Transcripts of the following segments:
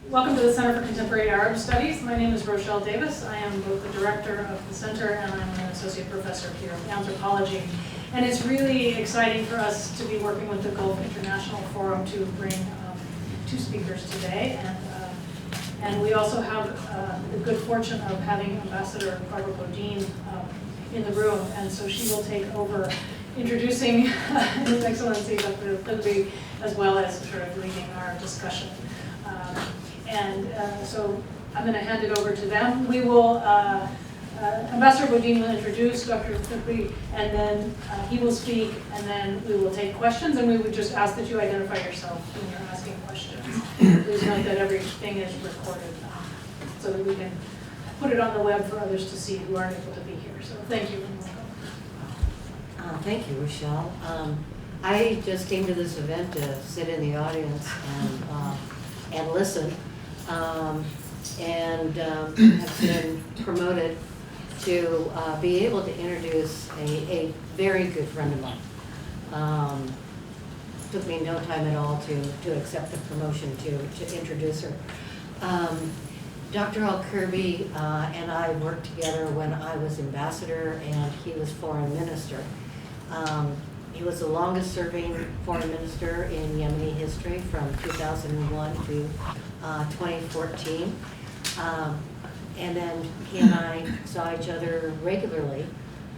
Welcome to the Center for Contemporary Arab Studies. My name is Rochelle Davis. I am both the director of the center and I'm an associate professor here of anthropology. And it's really exciting for us to be working with the Gulf International Forum to bring two speakers today. And we also have the good fortune of having Ambassador Barbara Bodine in the room. And so she will take over introducing His Excellency Bakr Al-Qirbi, as well as sort of leading our discussion. So I'm going to hand it over to them. We will, Ambassador Bodine will introduce Dr. Qirbi, and then he will speak, and then we will take questions, and we would just ask that you identify yourself when you're asking questions. Please note that everything is recorded so that we can put it on the web for others to see who aren't able to be here. So thank you and welcome. Thank you, Rochelle. I just came to this event to sit in the audience and listen, and have been promoted to be able to introduce a very good friend of mine. Took me no time at all to accept the promotion to introduce her. Dr. Al-Qirbi and I worked together when I was ambassador and he was foreign minister. He was the longest serving foreign minister in Yemeni history from 2001 to 2014. And then he and I saw each other regularly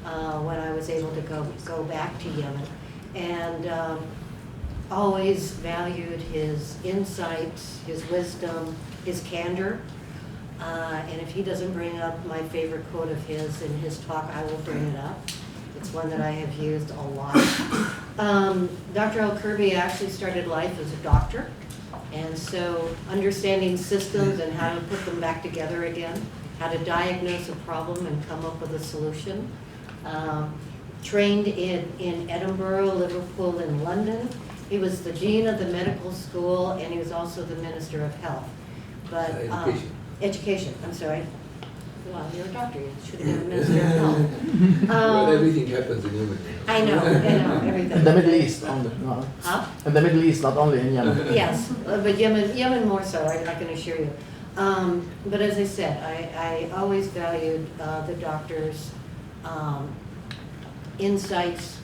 when I was able to go back to Yemen. And always valued his insights, his wisdom, his candor. And if he doesn't bring up my favorite quote of his in his talk, I will bring it up. It's one that I have used a lot. Dr. Al-Qirbi actually started life as a doctor, and so understanding systems and how to put them back together again, how to diagnose a problem and come up with a solution. Trained in Edinburgh, Liverpool, and London. He was the dean of the medical school, and he was also the Minister of Health. But education, I'm sorry. Well, you're a doctor, you should have been a Minister of Health. Well, everything happens in Yemen. I know, everything. In the Middle East only, no. Huh? In the Middle East, not only in Yemen. Yes, but Yemen more so, I can assure you. But as I said, I always valued the doctor's insights,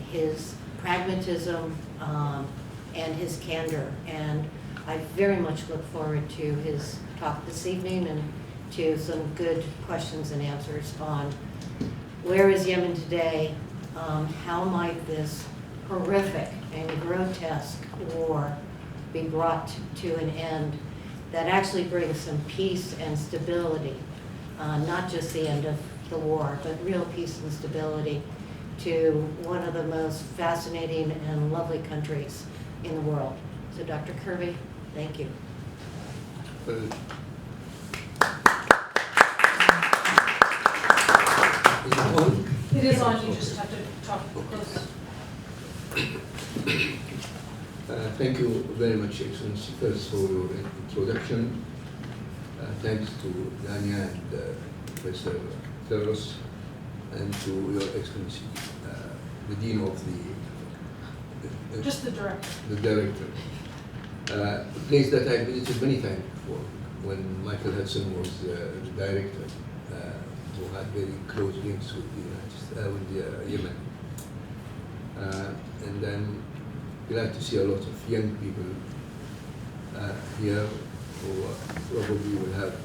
his pragmatism, and his candor. And I very much look forward to his talk this evening and to some good questions and answers on where is Yemen today, how might this horrific and grotesque war be brought to an end that actually brings some peace and stability, not just the end of the war, but real peace and stability to one of the most fascinating and lovely countries in the world. So Dr. Qirbi, thank you. Is it on? It is on, you just have to talk close. Thank you very much, Excellency, first for your introduction. Thanks to Dania and Professor Theros, and to Your Excellency, the Dean of the... Just the director. The director. A place that I visited many times before, when Michael Hudson was the director, who had very close links with Yemen. And I'm glad to see a lot of young people here who probably will have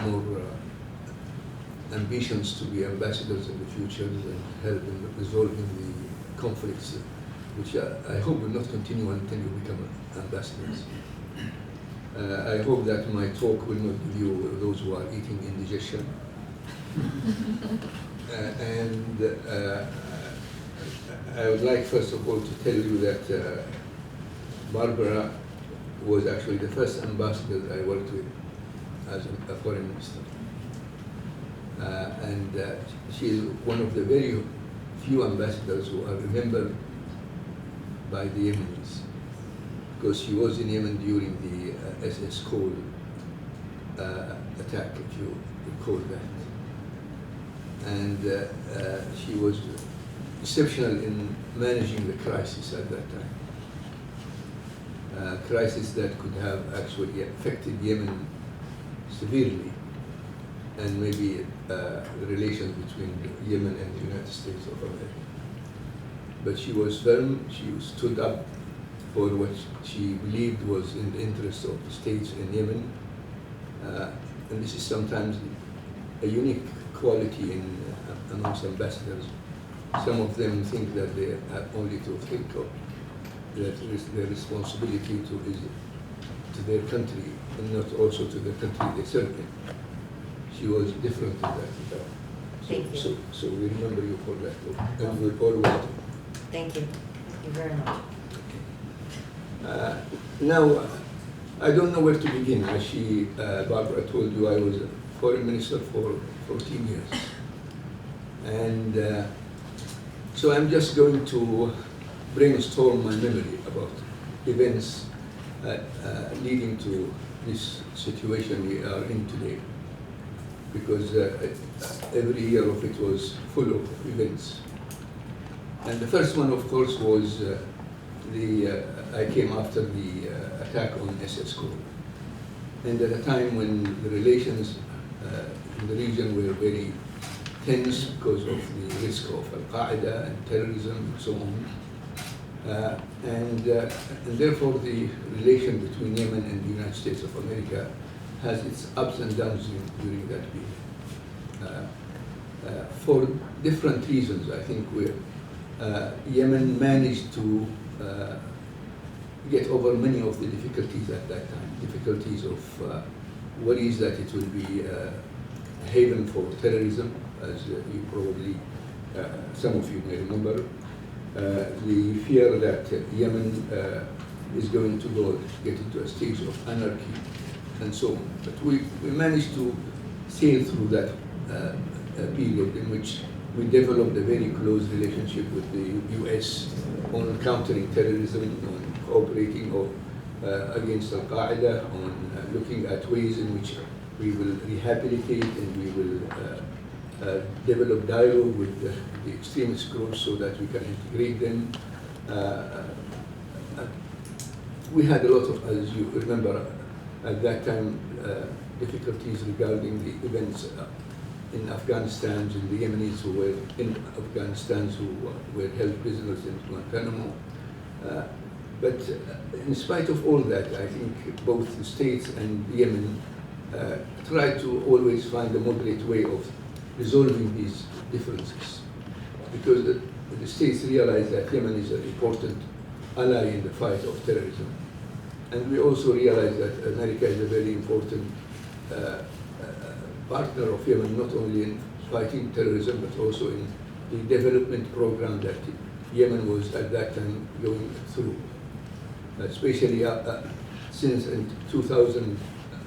more ambitions to be ambassadors in the future and help in resolving the conflicts, which I hope will not continue until you become ambassadors. I hope that my talk will not give you those who are eating indigestion. I would like, first of all, to tell you that Barbara was actually the first ambassador I worked with as a foreign minister. She is one of the very few ambassadors who are remembered by the Yemenis, because she was in Yemen during the SS Cole attack, if you recall that. And she was exceptional in managing the crisis at that time. crisis that could have actually affected Yemen severely, and maybe the relations between Yemen and the United States of America. But she was firm, she stood up for what she believed was in the interest of the states in Yemen. And this is sometimes a unique quality amongst ambassadors. Some of them think that they have only to think of that their responsibility to their country and not also to the country they serve in. She was different in that regard. Thank you. So we remember you for that, and we're all welcome. Thank you. Thank you very much. Now, I don't know where to begin. As Barbara told you, I was a foreign minister for 14 years. And so I'm just going to brainstorm my memory about events leading to this situation we are in today. Because every year of it was full of events. And the first one, of course, was I came after the attack on SS Cole. And at a time when the relations in the region were very tense because of the risk of Al-Qaeda and terrorism and so on. And therefore the relation between Yemen and the United States of America has its ups and downs during that period. For different reasons, I think Yemen managed to get over many of the difficulties at that time. Difficulties of worries that it will be a haven for terrorism, as you probably, some of you may remember. The fear that Yemen is going to get into a stage of anarchy and so on. But we managed to sail through that period in which we developed a very close relationship with the US on countering terrorism, on cooperating against Al-Qaeda, on looking at ways in which we will rehabilitate and we will develop dialogue with the extremist groups so that we can integrate them. We had a lot of, as you remember, at that time, difficulties regarding the events in Afghanistan, and the Yemenis who were in Afghanistan who were held prisoners in Guantanamo. But in spite of all that, I think both the states and Yemen tried to always find a moderate way of resolving these differences. Because the states realized that Yemen is an important ally in the fight of terrorism. And we also realized that America is a very important partner of Yemen, not only in fighting terrorism, but also in the development program that Yemen was at that time going through. Especially since in 2000,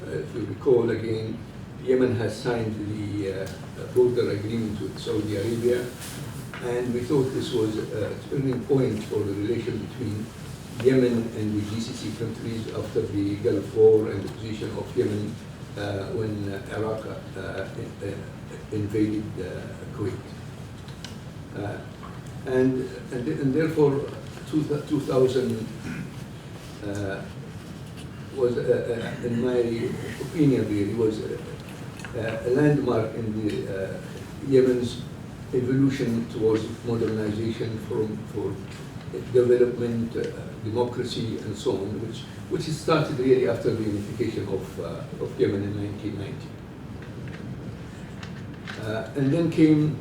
if you recall again, Yemen has signed the border agreement with Saudi Arabia, and we thought this was a turning point for the relation between Yemen and the GCC countries after the Gulf War and the position of Yemen when Iraq invaded Kuwait. And therefore, 2000 was, in my opinion, really was a landmark in the Yemen's evolution towards modernization for development, democracy, and so on, which started really after the unification of Yemen in 1990. And then came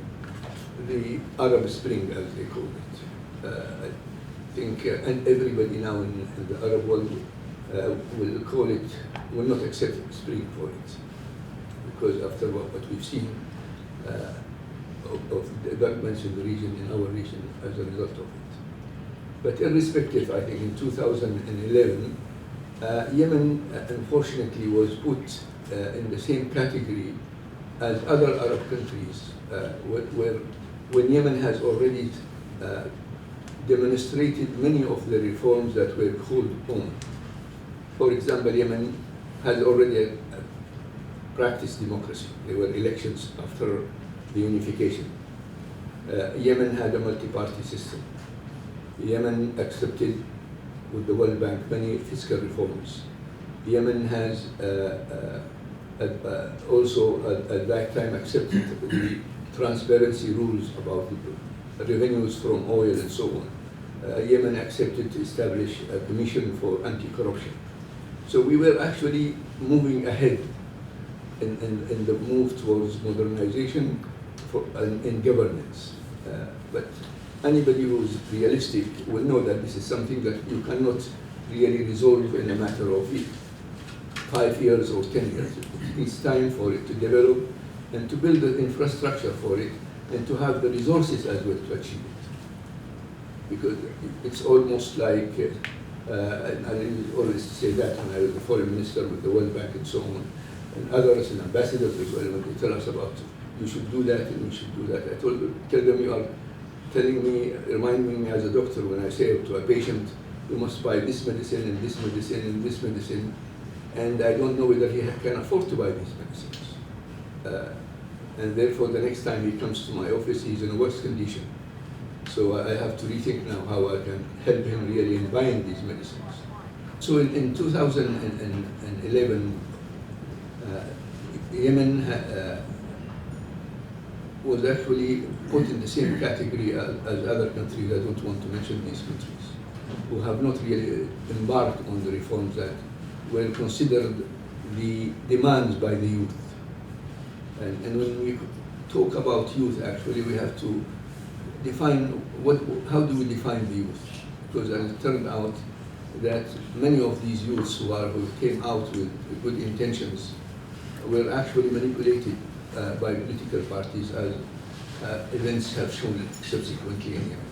the Arab Spring, as they call it. I think, and everybody now in the Arab world will not accept Spring for it, because after what we've seen of the developments in the region, in our region, as a result of it. But irrespective, I think in 2011, Yemen, unfortunately, was put in the same category as other Arab countries, where when Yemen has already demonstrated many of the reforms that were called on. For example, Yemen has already practiced democracy. There were elections after the unification. Yemen had a multi-party system. Yemen accepted with the World Bank many fiscal reforms. Yemen has also at that time accepted the transparency rules about the revenues from oil and so on. Yemen accepted to establish a commission for anti-corruption. So we were actually moving ahead in the move towards modernization in governance. But anybody who is realistic will know that this is something that you cannot really resolve in a matter of 5 years or 10 years. It needs time for it to develop and to build the infrastructure for it and to have the resources as well to achieve it. Because it's almost like, and I always say that when I was the foreign minister with the World Bank and so on, and others and ambassadors as well, when they tell us about you should do that and you should do that. I tell them you are telling me, reminding me as a doctor when I say to a patient, you must buy this medicine and this medicine and this medicine, and I don't know whether he can afford to buy these medicines. And therefore the next time he comes to my office, he's in a worse condition. So I have to rethink now how I can help him really in buying these medicines. So in 2011, Yemen was actually put in the same category as other countries. I don't want to mention these countries, who have not really embarked on the reforms that were considered the demands by the youth. And when we talk about youth, actually, we have to define how do we define the youth? Because as it turned out that many of these youths who came out with good intentions were actually manipulated by political parties, as events have shown subsequently in Yemen.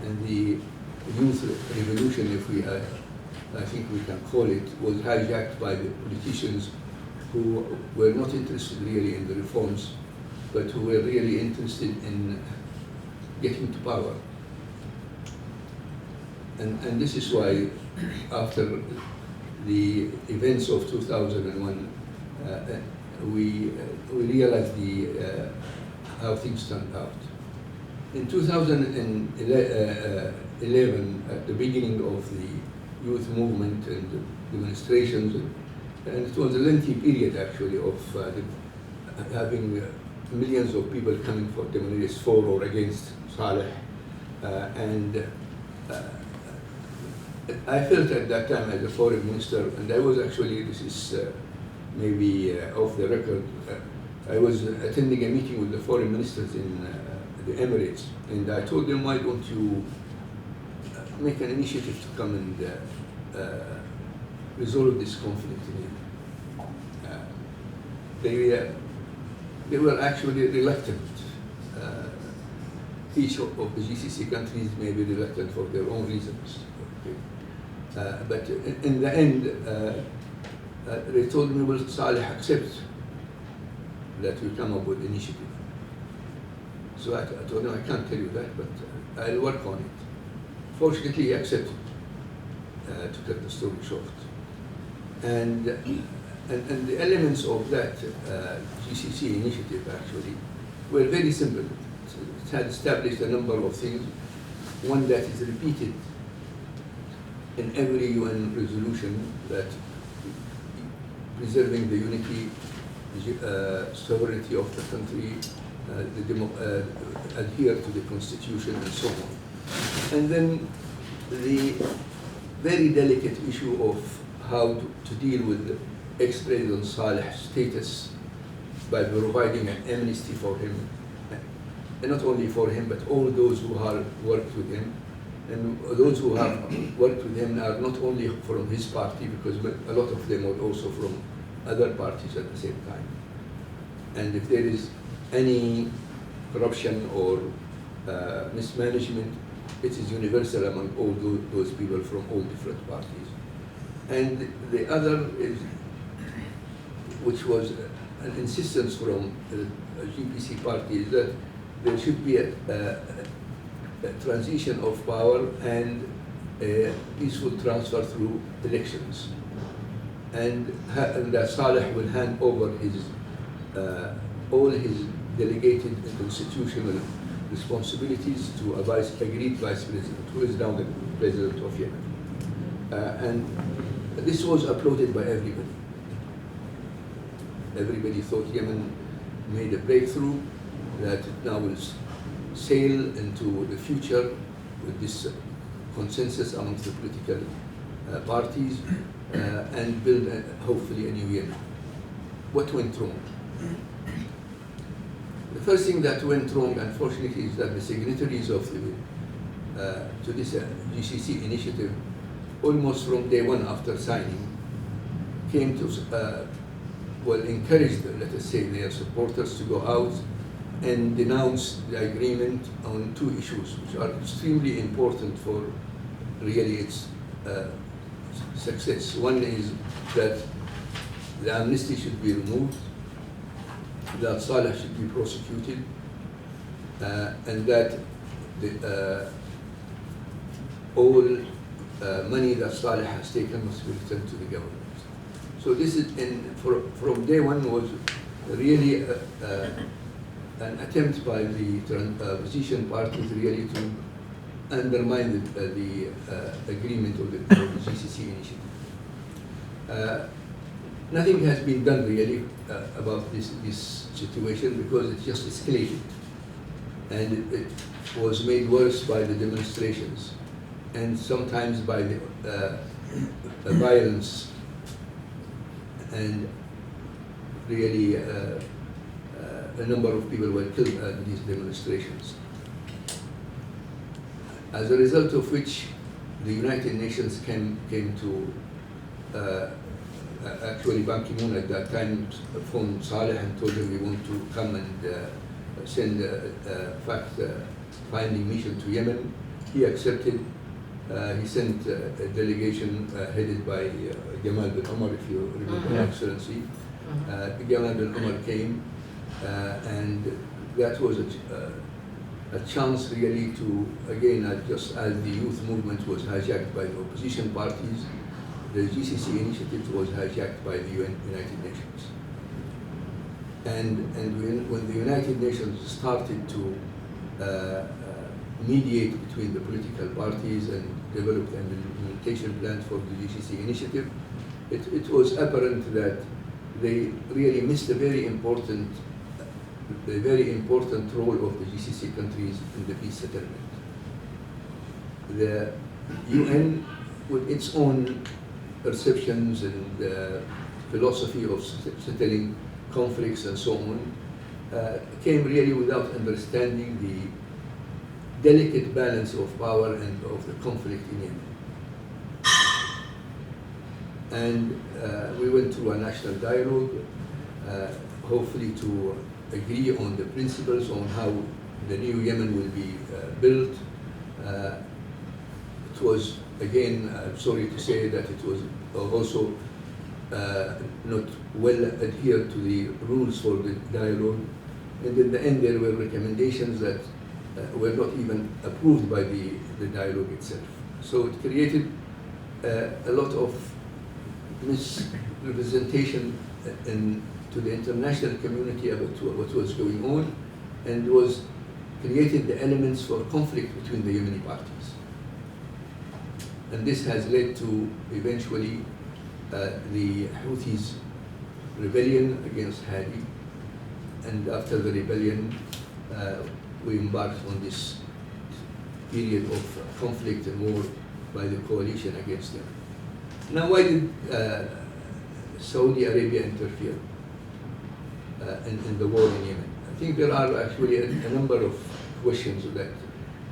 And the youth revolution, if we I think we can call it, was hijacked by the politicians who were not interested really in the reforms, but who were really interested in getting to power. And this is why, after the events of 2001, we realized how things turned out. In 2011, at the beginning of the youth movement and the demonstrations, and it was a lengthy period actually of having millions of people coming for demonstrations for or against Saleh. I felt at that time as a foreign minister, and I was actually, this is maybe off the record, I was attending a meeting with the foreign ministers in the Emirates, and I told them, why don't you make an initiative to come and resolve this conflict in Yemen. They were actually reluctant. Each of the GCC countries may be reluctant for their own reasons. Okay. But in the end, they told me, will Saleh accept that we come up with initiative? So I told them, I can't tell you that, but I'll work on it. Fortunately, he accepted, to cut the story short. And the elements of that GCC initiative actually were very simple. It had established a number of things. One that is repeated in every UN resolution, that preserving the unity, sovereignty of the country, adhere to the constitution and so on. And then the very delicate issue of how to deal with the ex-President Saleh's status by providing an amnesty for him, and not only for him, but all those who have worked with him. And those who have worked with him are not only from his party, because a lot of them were also from other parties at the same time. And if there is any corruption or mismanagement, it is universal among all those people from all different parties. And the other is, which was an insistence from the GPC party, is that there should be a transition of power and a peaceful transfer through elections. And that Saleh will hand over his all his delegated constitutional responsibilities to a agreed vice president, who is now the president of Yemen. And this was applauded by everybody. Everybody thought Yemen made a breakthrough, that it now will sail into the future with this consensus amongst the political parties and build, hopefully, a new Yemen. What went wrong? The first thing that went wrong, unfortunately, is that the signatories of to this GCC initiative, almost from day one after signing, came to encourage, let us say, their supporters to go out and denounce the agreement on two issues, which are extremely important for really its success. One is that the amnesty should be removed, that Saleh should be prosecuted, and that all money that Saleh has taken must be returned to the government. So this is, from day one, was really an attempt by the opposition parties really to undermine the agreement of the GCC initiative. Nothing has been done really about this situation, because it just escalated, and it was made worse by the demonstrations, and sometimes by the violence, and really a number of people were killed at these demonstrations. As a result of which, the United Nations came to actually Ban Ki-moon at that time phoned Saleh and told him we want to come and send a fact-finding mission to Yemen. He accepted. He sent a delegation headed by Gamal bin Omar, if you remember, Excellency. Gamal bin Omar came, and that was a chance really to, again, just as the youth movement was hijacked by the opposition parties, the GCC initiative was hijacked by the United Nations. And when the United Nations started to mediate between the political parties and developed an implementation plan for the GCC initiative, it was apparent that they really missed a very important role of the GCC countries in the peace settlement. The UN, with its own perceptions and philosophy of settling conflicts and so on, came really without understanding the delicate balance of power and of the conflict in Yemen. And we went through a national dialogue, hopefully to agree on the principles on how the new Yemen will be built. It was, again, I'm sorry to say that it was also not well adhered to the rules for the dialogue. And in the end, there were recommendations that were not even approved by the dialogue itself. So it created a lot of misrepresentation to the international community about what was going on, and created the elements for conflict between the Yemeni parties. And this has led to, eventually, the Houthis' rebellion against Hadi. And after the rebellion, we embarked on this period of conflict and war by the coalition against them. Now, why did Saudi Arabia interfere in the war in Yemen? I think there are actually a number of questions that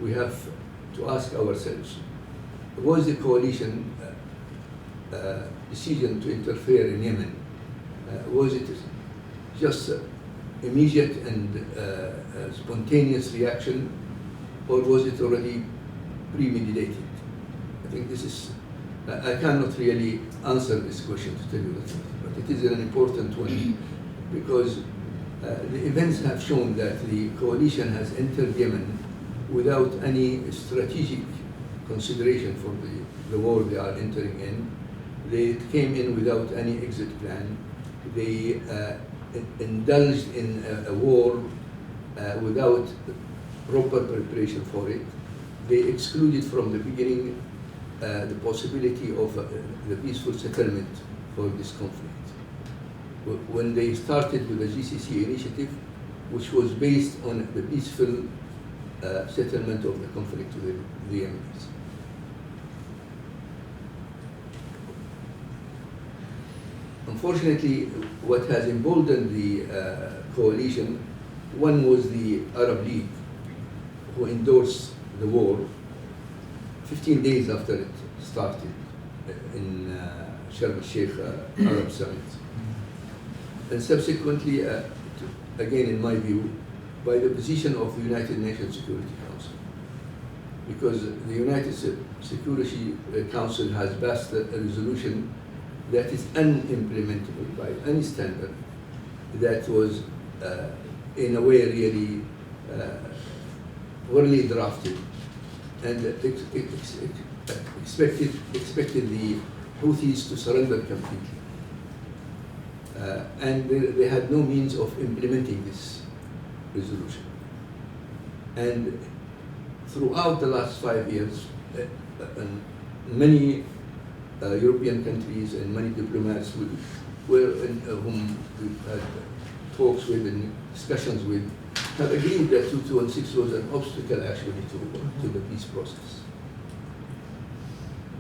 we have to ask ourselves. Was the coalition decision to interfere in Yemen, was it just immediate and spontaneous reaction, or was it already premeditated? I think this is, I cannot really answer this question, to tell you the truth, but it is an important one, because the events have shown that the coalition has entered Yemen without any strategic consideration for the war they are entering in. They came in without any exit plan. They indulged in a war without proper preparation for it. They excluded from the beginning the possibility of the peaceful settlement for this conflict. When they started with the GCC initiative, which was based on the peaceful settlement of the conflict with the Yemenis. Unfortunately, what has emboldened the coalition, one was the Arab League, who endorsed the war 15 days after it started in Sharm el-Sheikh Arab Summit. And subsequently, again in my view, by the position of the United Nations Security Council. Because the United Security Council has passed a resolution that is unimplementable by any standard, that was in a way really poorly drafted, and expected the Houthis to surrender completely. And they had no means of implementing this resolution. And throughout the last 5 years, many European countries and many diplomats whom we had talks with and discussions with have agreed that 2216 was an obstacle actually to the peace process.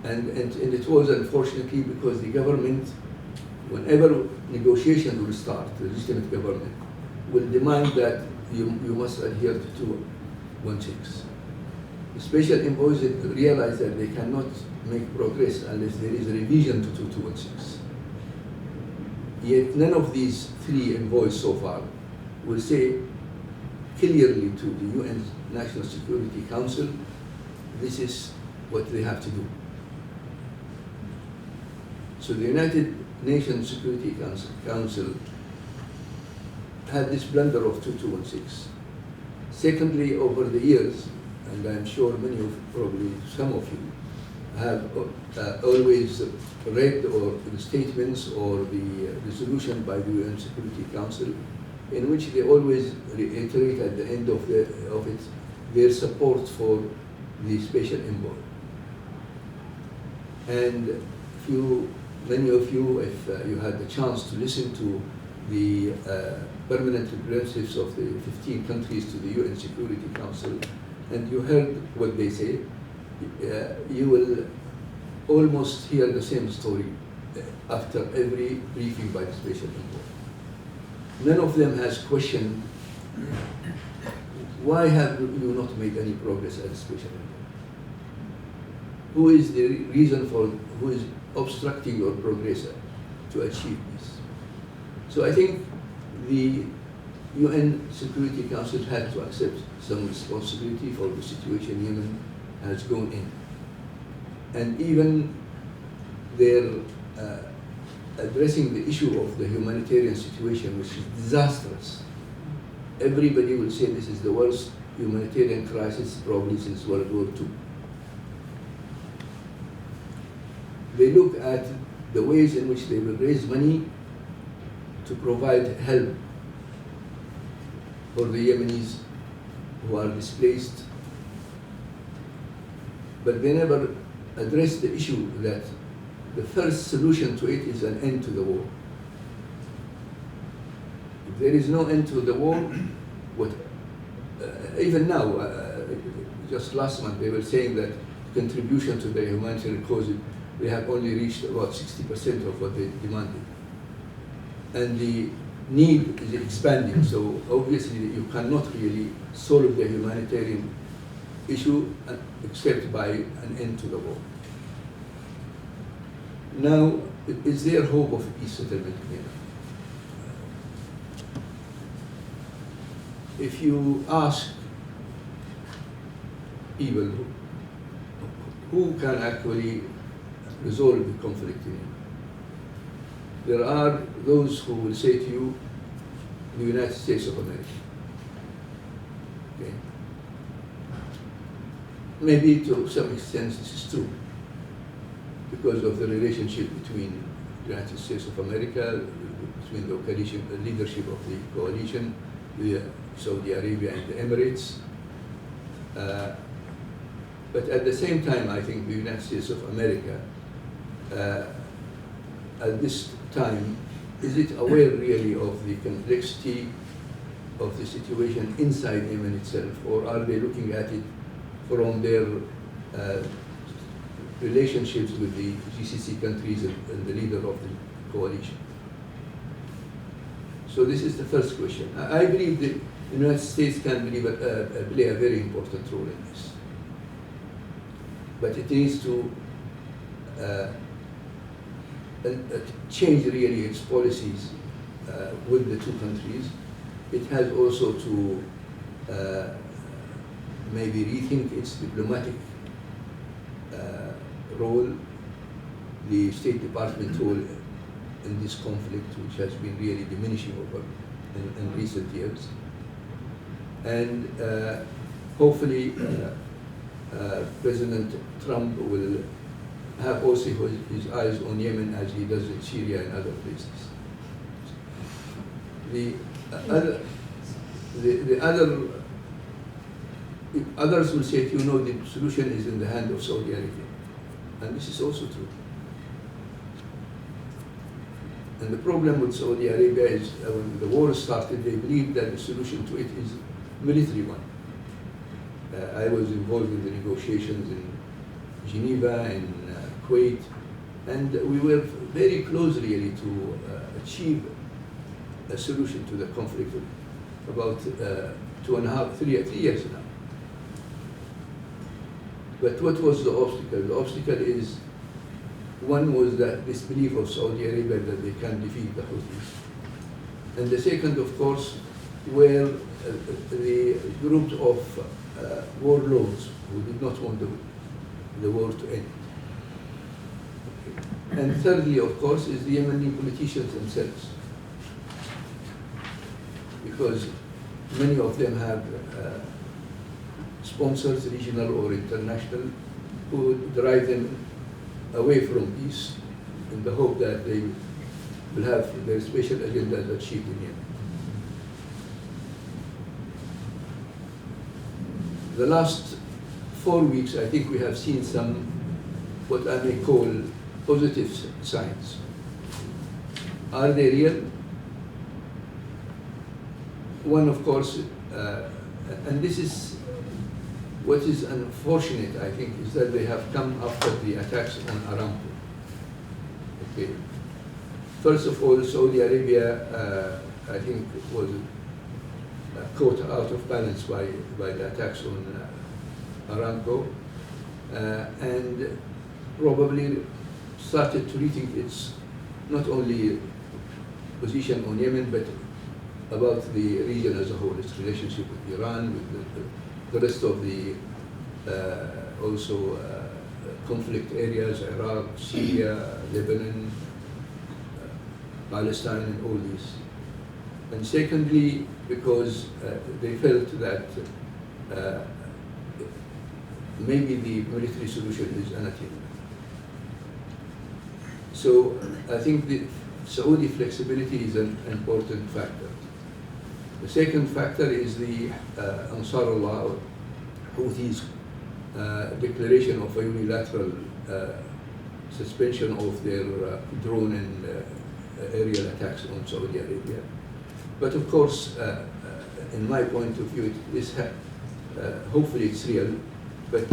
And it was unfortunately because the government, whenever negotiations will start, the legitimate government will demand that you must adhere to 2216. The special envoys realize that they cannot make progress unless there is a revision to 2216. Yet none of these three envoys so far will say clearly to the UN National Security Council, this is what they have to do. So the United Nations Security Council had this blunder of 2216. Secondly, over the years, and I'm sure many of, probably some of you, have always read or the statements or the resolution by the UN Security Council, in which they always reiterate at the end of it their support for the special envoy. And many of you, if you had the chance to listen to the permanent representatives of the 15 countries to the UN Security Council, and you heard what they say, you will almost hear the same story after every briefing by the special envoy. None of them has questioned why have you not made any progress as a special envoy? Who is the reason for, who is obstructing your progress to achieve this? So I think the UN Security Council had to accept some responsibility for the situation Yemen has gone in. And even their addressing the issue of the humanitarian situation, which is disastrous. Everybody will say this is the worst humanitarian crisis probably since World War II. They look at the ways in which they will raise money to provide help for the Yemenis who are displaced, but they never address the issue that the first solution to it is an end to the war. If there is no end to the war, even now, just last month, they were saying that contribution to the humanitarian cause, they have only reached about 60% of what they demanded. And the need is expanding, so obviously you cannot really solve the humanitarian issue except by an end to the war. Now, is there hope of peace settlement here? If you ask people who can actually resolve the conflict in Yemen, there are those who will say to you, the United States of America. Okay. Maybe to some extent this is true, because of the relationship between the United States of America, between the coalition, the leadership of the coalition, the Saudi Arabia and the Emirates, But at the same time, I think the United States of America, at this time, is it aware really of the complexity of the situation inside Yemen itself, or are they looking at it from their relationships with the GCC countries and the leader of the coalition? So this is the first question. I believe the United States can play a very important role in this. But it needs to change really its policies with the two countries. It has also to maybe rethink its diplomatic role, the State Department role in this conflict, which has been really diminishing over in recent years. And hopefully President Trump will have also his eyes on Yemen as he does in Syria and other places. Others will say, you know, the solution is in the hand of Saudi Arabia. And this is also true. And the problem with Saudi Arabia is when the war started, they believed that the solution to it is military one. I was involved in the negotiations in Geneva and Kuwait, and we were very close really to achieve a solution to the conflict about 3 years now. But what was the obstacle? The obstacle is, one was that this belief of Saudi Arabia that they can defeat the Houthis. And the second, of course, were the groups of warlords who did not want the war to end. And thirdly, of course, is the Yemeni politicians themselves. Because many of them have sponsors, regional or international, who drive them away from peace in the hope that they will have their special agendas achieved in Yemen. The last 4 weeks, I think we have seen some, what I may call, positive signs. Are they real? One, of course, and this is what is unfortunate, I think, is that they have come after the attacks on Aramco. Okay. First of all, Saudi Arabia, I think, was caught out of balance by the attacks on Aramco, and probably started to rethink its not only position on Yemen, but about the region as a whole, its relationship with Iran, with the rest of the also conflict areas, Iraq, Syria, Lebanon, Palestine, and all these. And secondly, because they felt that maybe the military solution is unattainable. So I think the Saudi flexibility is an important factor. The second factor is the Ansarullah or Houthis declaration of a unilateral suspension of their drone and aerial attacks on Saudi Arabia. But of course, in my point of view, hopefully it's real, but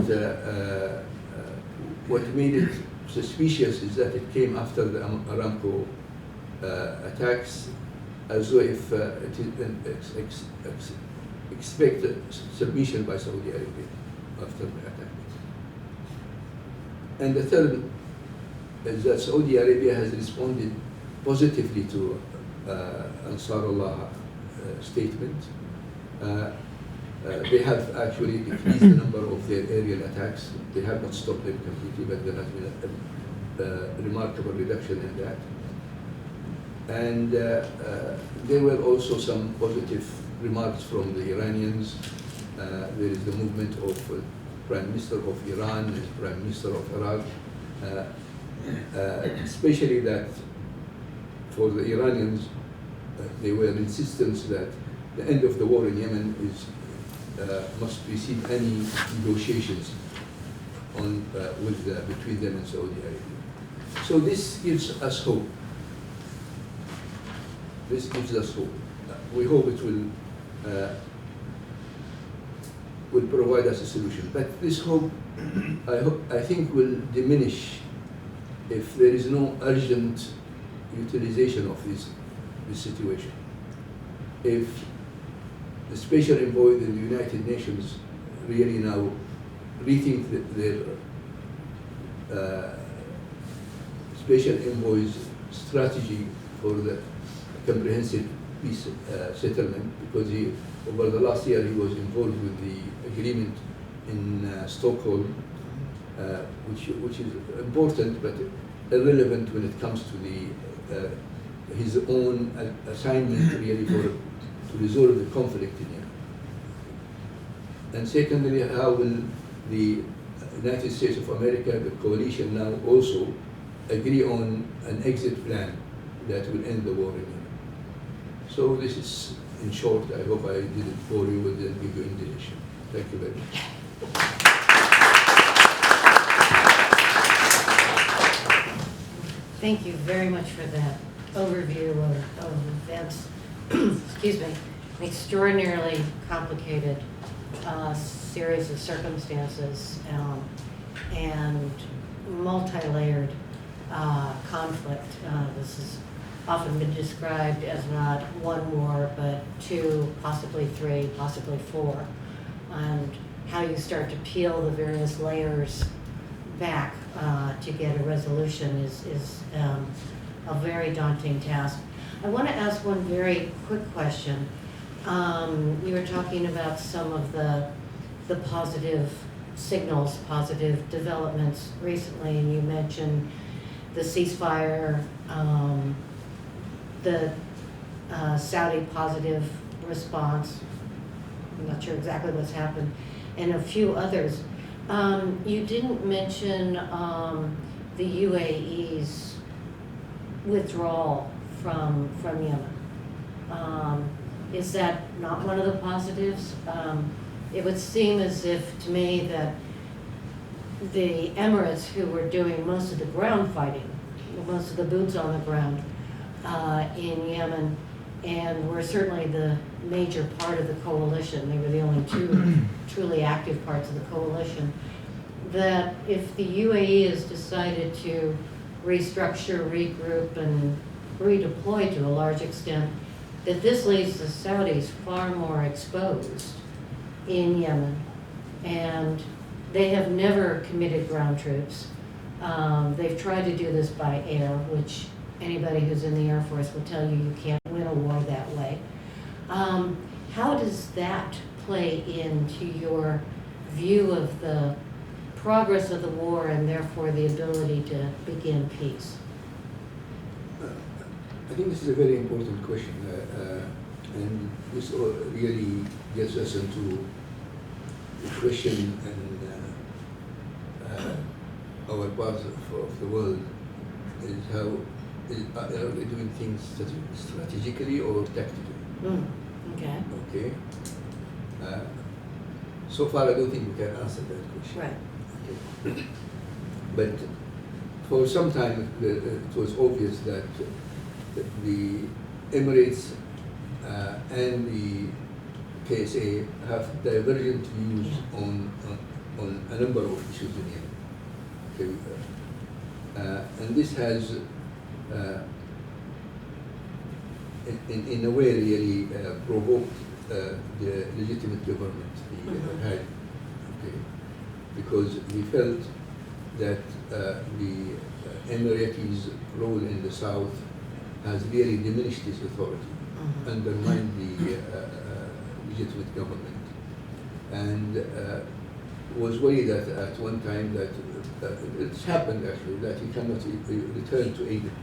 what made it suspicious is that it came after the Aramco attacks, as though if it expected submission by Saudi Arabia after the attack. And the third is that Saudi Arabia has responded positively to Ansarullah statement. They have actually decreased the number of their aerial attacks. They have not stopped them completely, but there has been a remarkable reduction in that. And there were also some positive remarks from the Iranians. There is the movement of Prime Minister of Iran and Prime Minister of Iraq, especially that for the Iranians, they were insistent that the end of the war in Yemen is must precede any negotiations on between them and Saudi Arabia. So this gives us hope. This gives us hope. We hope it will provide us a solution. But this hope, I think, will diminish if there is no urgent utilization of this situation. If the special envoy in the United Nations really now rethink their special envoy's strategy for the comprehensive peace settlement, because over the last year he was involved with the agreement in Stockholm, which is important but irrelevant when it comes to his own assignment really to resolve the conflict in Yemen. And secondly, how will the United States of America, the coalition now, also agree on an exit plan that will end the war in Yemen? So this is, in short, I hope I didn't bore you with and give you indigestion. Thank you very much. Thank you very much for that overview of events. Excuse me, an extraordinarily complicated series of circumstances and multi-layered conflict. This has often been described as not one war, but two, possibly three, possibly four. And how you start to peel the various layers back to get a resolution is a very daunting task. I want to ask one very quick question. You were talking about some of the positive signals, positive developments recently, and you mentioned the ceasefire, the Saudi positive response. I'm not sure exactly what's happened, and a few others. You didn't mention the UAE's withdrawal from Yemen. Is that not one of the positives? It would seem as if, to me, that the Emirates, who were doing most of the ground fighting, most of the boots on the ground in Yemen, and were certainly the major part of the coalition, they were the only two truly active parts of the coalition, that if the UAE has decided to restructure, regroup, and redeploy to a large extent, that this leaves the Saudis far more exposed in Yemen, and they have never committed ground troops. They've tried to do this by air, which anybody who's in the Air Force will tell you you can't win a war that way. How does that play into your view of the progress of the war and therefore the ability to begin peace? I think this is a very important question, and this really gets us into the question and our part of the world is how are we doing things strategically or tactically? Okay. Okay. So far, I don't think we can answer that question. Right. Okay. But for some time, it was obvious that the Emirates and the KSA have divergent views on a number of issues in Yemen. Okay. And this has, in a way, really provoked the legitimate government they had. Okay. Because we felt that the Emiratis' role in the south has really diminished its authority, undermined the legitimate government, and was worried that at one time that it's happened actually that he cannot return to Egypt.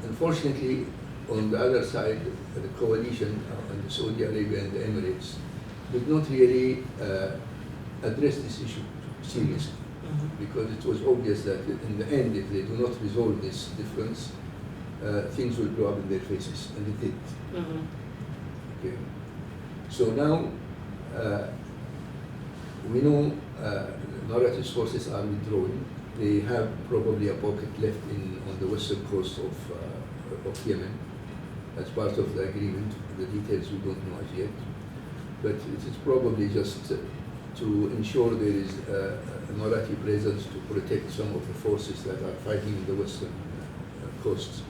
Unfortunately, on the other side, the coalition and Saudi Arabia and the Emirates did not really address this issue seriously. Because it was obvious that in the end, if they do not resolve this difference, things will blow up in their faces, and it did. Okay. So now we know Emiratis forces are withdrawing. They have probably a pocket left on the western coast of Yemen as part of the agreement. The details we don't know as yet, but it is probably just to ensure there is Emirati presence to protect some of the forces that are fighting in the western coasts.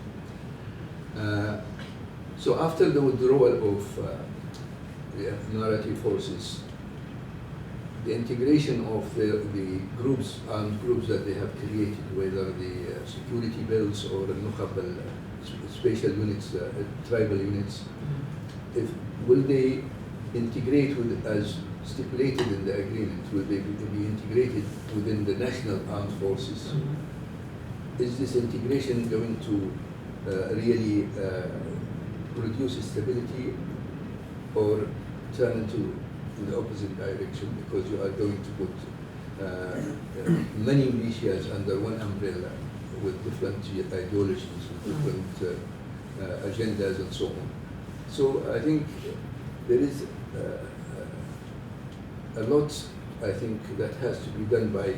So after the withdrawal of the Emirati forces, the integration of the groups, armed groups that they have created, whether the security belts or the Nukhab, special units, tribal units, will they integrate with, as stipulated in the agreement, will they be integrated within the national armed forces? Is this integration going to really produce stability or turn into the opposite direction, because you are going to put many militias under one umbrella with different ideologies, with different agendas and so on. So I think there is a lot, I think, that has to be done by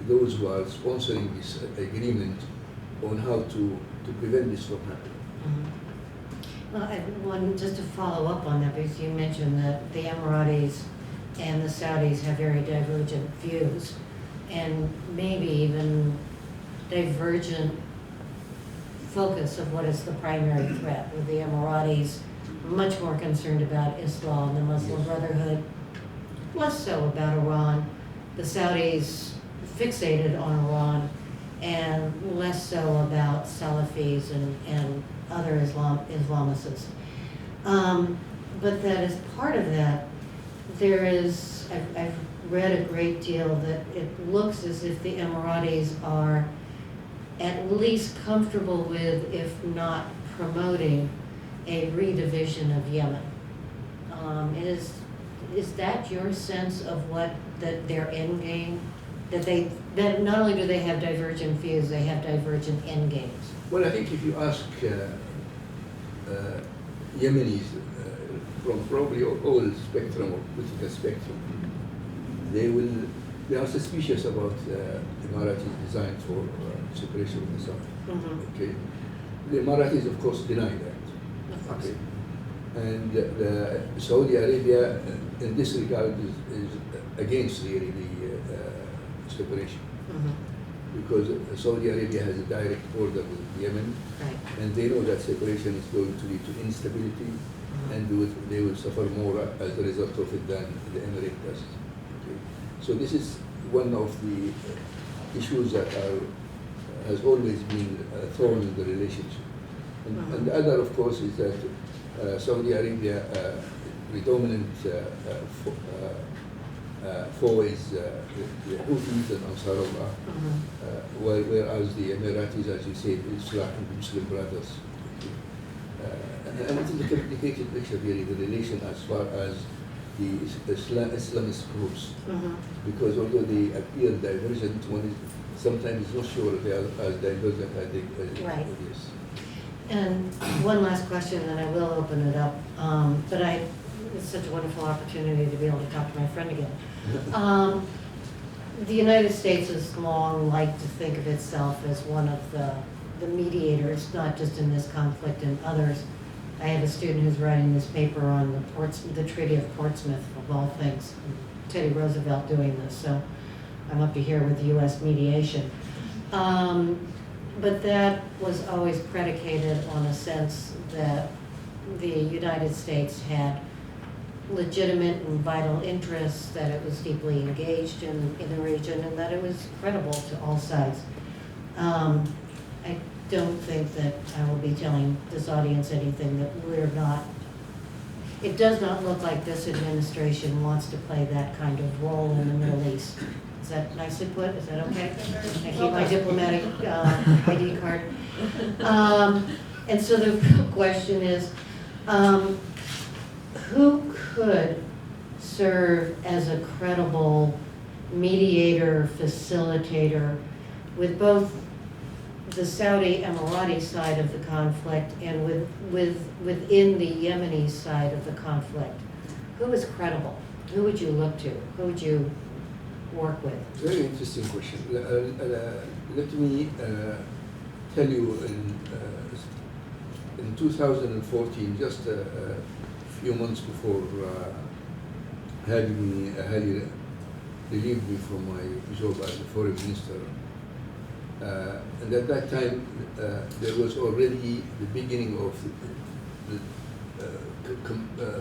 those who are sponsoring this agreement on how to prevent this from happening. Well, I want just to follow up on that, because you mentioned that the Emiratis and the Saudis have very divergent views, and maybe even divergent focus of what is the primary threat, with the Emiratis much more concerned about Islam, the Muslim Brotherhood, less so about Iran, the Saudis fixated on Iran, and less so about Salafis and other Islamicists. But that as part of that, there is, I've read a great deal that it looks as if the Emiratis are at least comfortable with, if not promoting, a redivision of Yemen. Is that your sense of what their end game? That not only do they have divergent views, they have divergent end games. Well, I think if you ask Yemenis from probably all spectrum of political spectrum, they are suspicious about Emiratis design for separation of the South. Okay, the Emiratis, of course, deny that. Of course. Okay, and Saudi Arabia, in this regard, is against really the separation. Because Saudi Arabia has a direct border with Yemen, Right. and they know that separation is going to lead to instability, and they will suffer more as a result of it than the Emirate does. Okay. So this is one of the issues that has always been thrown in the relationship. And the other, of course, is that Saudi Arabia, predominant foe is the Houthis and Ansar Allah, whereas the Emiratis, as you said, Islam and Muslim brothers. And it is a complicated picture really, the relation as far as the Islamist groups, because although they appear divergent, one is sometimes not sure they are as divergent as they Right. yes. And one last question, then I will open it up. But it's such a wonderful opportunity to be able to talk to my friend again. The United States has long liked to think of itself as one of the mediators, not just in this conflict and others. I have a student who's writing this paper on the Treaty of Portsmouth, of all things, Teddy Roosevelt doing this, so I'm up to here with the U.S. mediation. But that was always predicated on a sense that the United States had legitimate and vital interests, that it was deeply engaged in the region, and that it was credible to all sides. I don't think that I will be telling this audience anything that we're not. It does not look like this administration wants to play that kind of role in the Middle East. Is that nicely put? Is that okay? I keep my diplomatic ID card. And so the real question is, who could serve as a credible mediator, facilitator with both the Saudi Emirati side of the conflict and within the Yemeni side of the conflict? who is credible? Who would you look to? Who would you work with? Very interesting question. Let me tell you, in 2014, just a few months before Hadi relieved me from my job as a foreign minister, and at that time there was already the beginning of the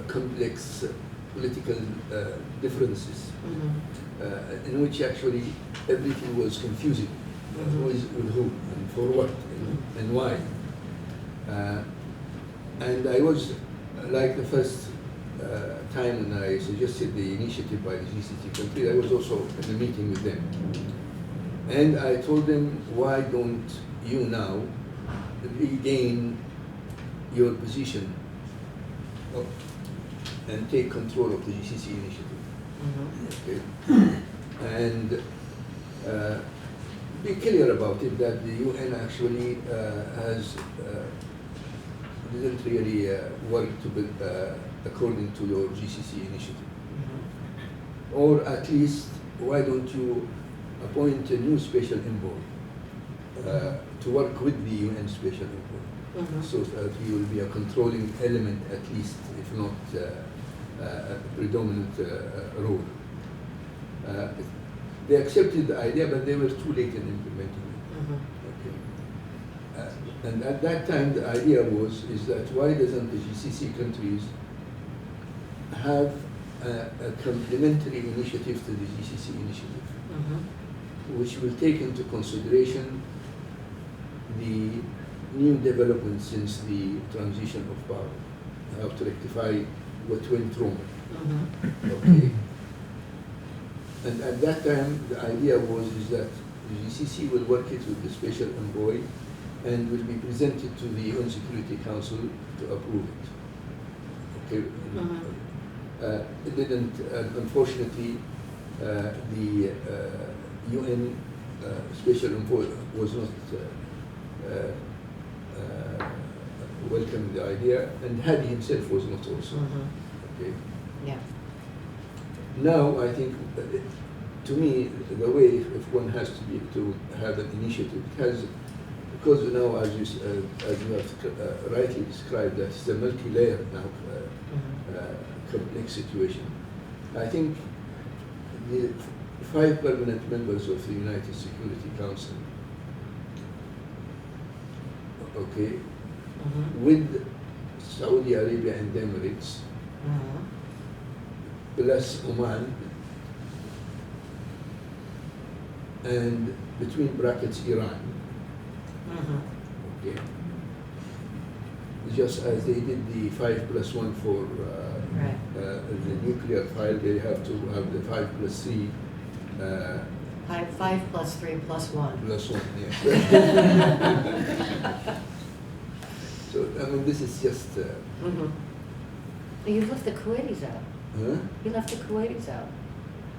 complex political differences, in which actually everything was confusing. Who is with who and for what and why. And I was, like the first time when I suggested the initiative by the GCC countries, I was also in a meeting with them. And I told them, why don't you now regain your position and take control of the GCC initiative? Okay. And be clear about it, that the UN actually didn't really work to build according to your GCC initiative. Or at least, why don't you appoint a new special envoy to work with the UN special envoy, so that you will be a controlling element at least, if not a predominant role. They accepted the idea, but they were too late in implementing it. Okay. And at that time, the idea is that why doesn't the GCC countries have a complementary initiative to the GCC initiative, which will take into consideration the new developments since the transition of power, how to rectify what went wrong. Okay. And at that time, the idea is that the GCC will work it with the special envoy and will be presented to the UN Security Council to approve it. Okay. It didn't, unfortunately, the UN special envoy was not welcoming the idea, and Hadi himself was not also. Okay. Yeah. Now, I think, to me, the way if one has to have an initiative, it has, because now, as you have rightly described, that it's a multi-layer now complex situation. I think the 5 permanent members of the United Security Council, okay, with Saudi Arabia and the Emirates, plus Oman, and between brackets Iran. Okay. Just as they did the 5+1 for the nuclear file, they have to have the 5+3. 5 plus 3 plus 1. +1, yeah. So, I mean, this is just. You left the Kuwaitis out. Huh? You left the Kuwaitis out.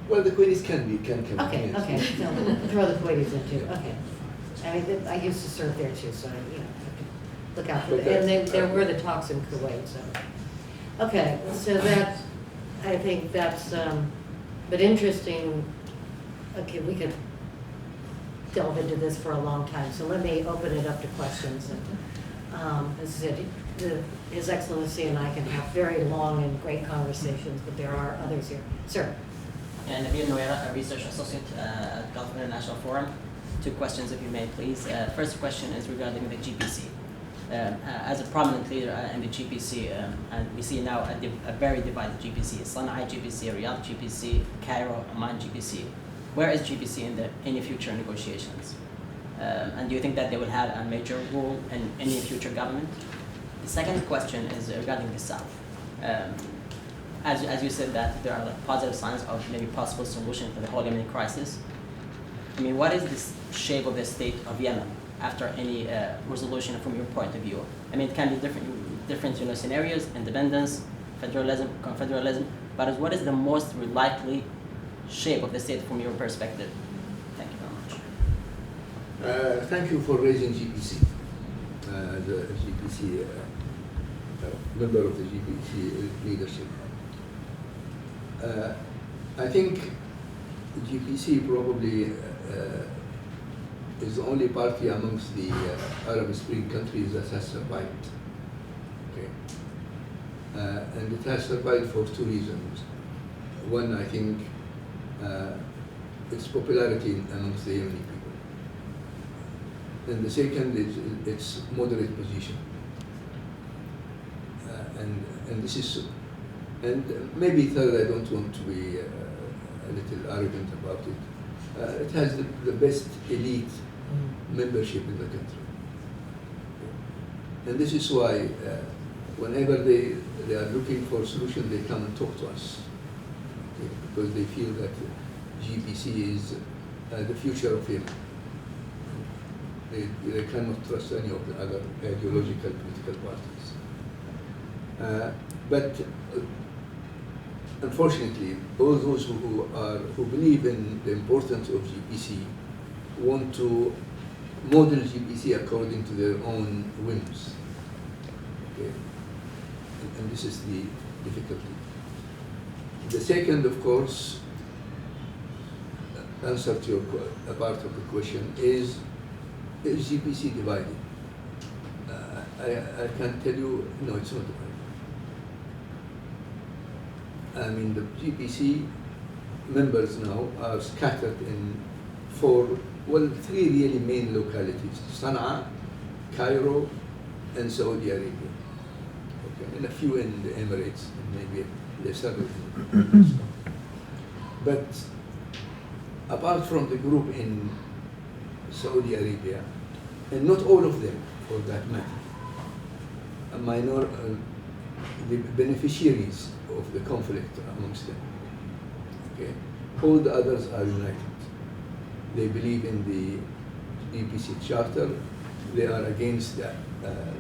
Well, the Kuwaitis can come. Okay, yes. okay. So throw the Kuwaitis in too. Okay. I mean, I used to serve there too, so I, have to look out for But that. And there were the talks in Kuwait, so. Okay, so that, I think that's, but interesting. Okay, we could delve into this for a long time, so let me open it up to questions. And, as I said, His Excellency and I can have very long and great conversations, but there are others here. Sir. And Nabil Noera, a research associate at Gulf International Forum. 2 questions, if you may, please. First question is regarding the GPC. As a prominent leader in the GPC, and we see now a very divided GPC, Sana'a GPC, Riyadh GPC, Cairo, Amman GPC. Where is GPC in any future negotiations? And do you think that they will have a major role in any future government? The second question is regarding the South. As you said that there are positive signs of maybe possible solution for the whole Yemeni crisis. I mean, what is the shape of the state of Yemen after any resolution from your point of view? I mean, it can be different scenarios, independence, federalism, confederalism, but what is the most likely shape of the state from your perspective? Thank you very much. Thank you for raising GPC. The GPC, member of the GPC leadership. I think GPC probably is the only party amongst the Arab Spring countries that has survived. Okay. And it has survived for two reasons. One, I think, its popularity amongst the Yemeni people. And the second is its moderate position. And this is, and maybe third, I don't want to be a little arrogant about it. It has the best elite membership in the country. And this is why whenever they are looking for a solution, they come and talk to us. Okay? Because they feel that GPC is the future of Yemen. They cannot trust any of the other ideological political parties. But unfortunately, all those who believe in the importance of GPC want to model GPC according to their own whims. Okay? And this is the difficulty. The second, of course, answer to your a part of the question is GPC divided? I can tell you, no, it's not divided. I mean, the GPC members now are scattered in three really main localities: Sana'a, Cairo, and Saudi Arabia. Okay, and a few in the Emirates, and maybe lesser. But apart from the group in Saudi Arabia, and not all of them for that matter, the beneficiaries of the conflict amongst them. Okay, all the others are united. They believe in the GPC charter. They are against the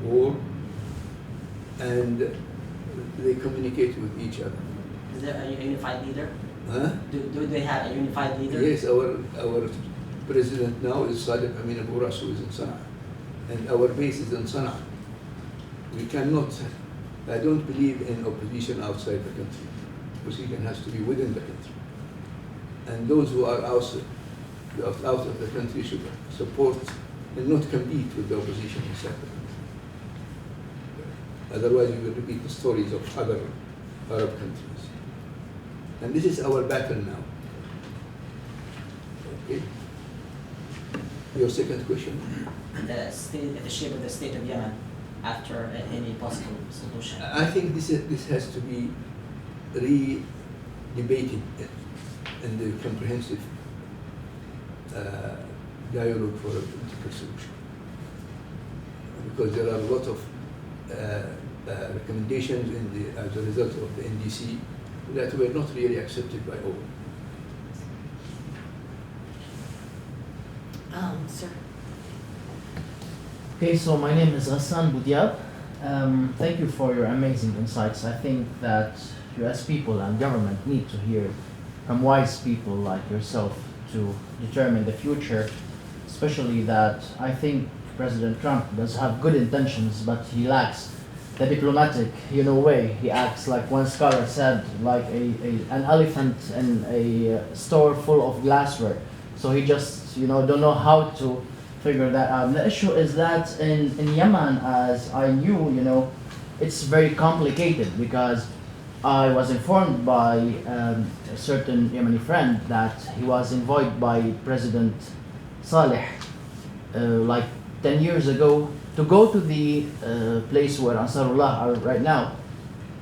war, and they communicate with each other. Is there a unified leader? Huh? Do they have a unified leader? Yes, our president now is Salih Amin Abu Ras, who is in Sana'a, and our base is in Sana'a. We cannot. I don't believe in opposition outside the country. Opposition has to be within the country. And those who are out of the country should support and not compete with the opposition inside the country. Otherwise, we will repeat the stories of other Arab countries. And this is our battle now. Okay. Your second question? The shape of the state of Yemen after any possible solution. I think this has to be re-debated in the comprehensive dialogue for a political solution. Because there are a lot of recommendations as a result of the NDC that were not really accepted by all. Sir. Okay, so my name is Ghassan Boudiab. Thank you for your amazing insights. I think that US people and government need to hear from wise people like yourself to determine the future, especially that I think President Trump does have good intentions, but he lacks the diplomatic, way. He acts like one scholar said, like an elephant in a store full of glassware. So he just, don't know how to figure that out. The issue is that in Yemen, as I knew, it's very complicated because I was informed by a certain Yemeni friend that he was invited by President Saleh like 10 years ago to go to the place where Ansarullah are right now.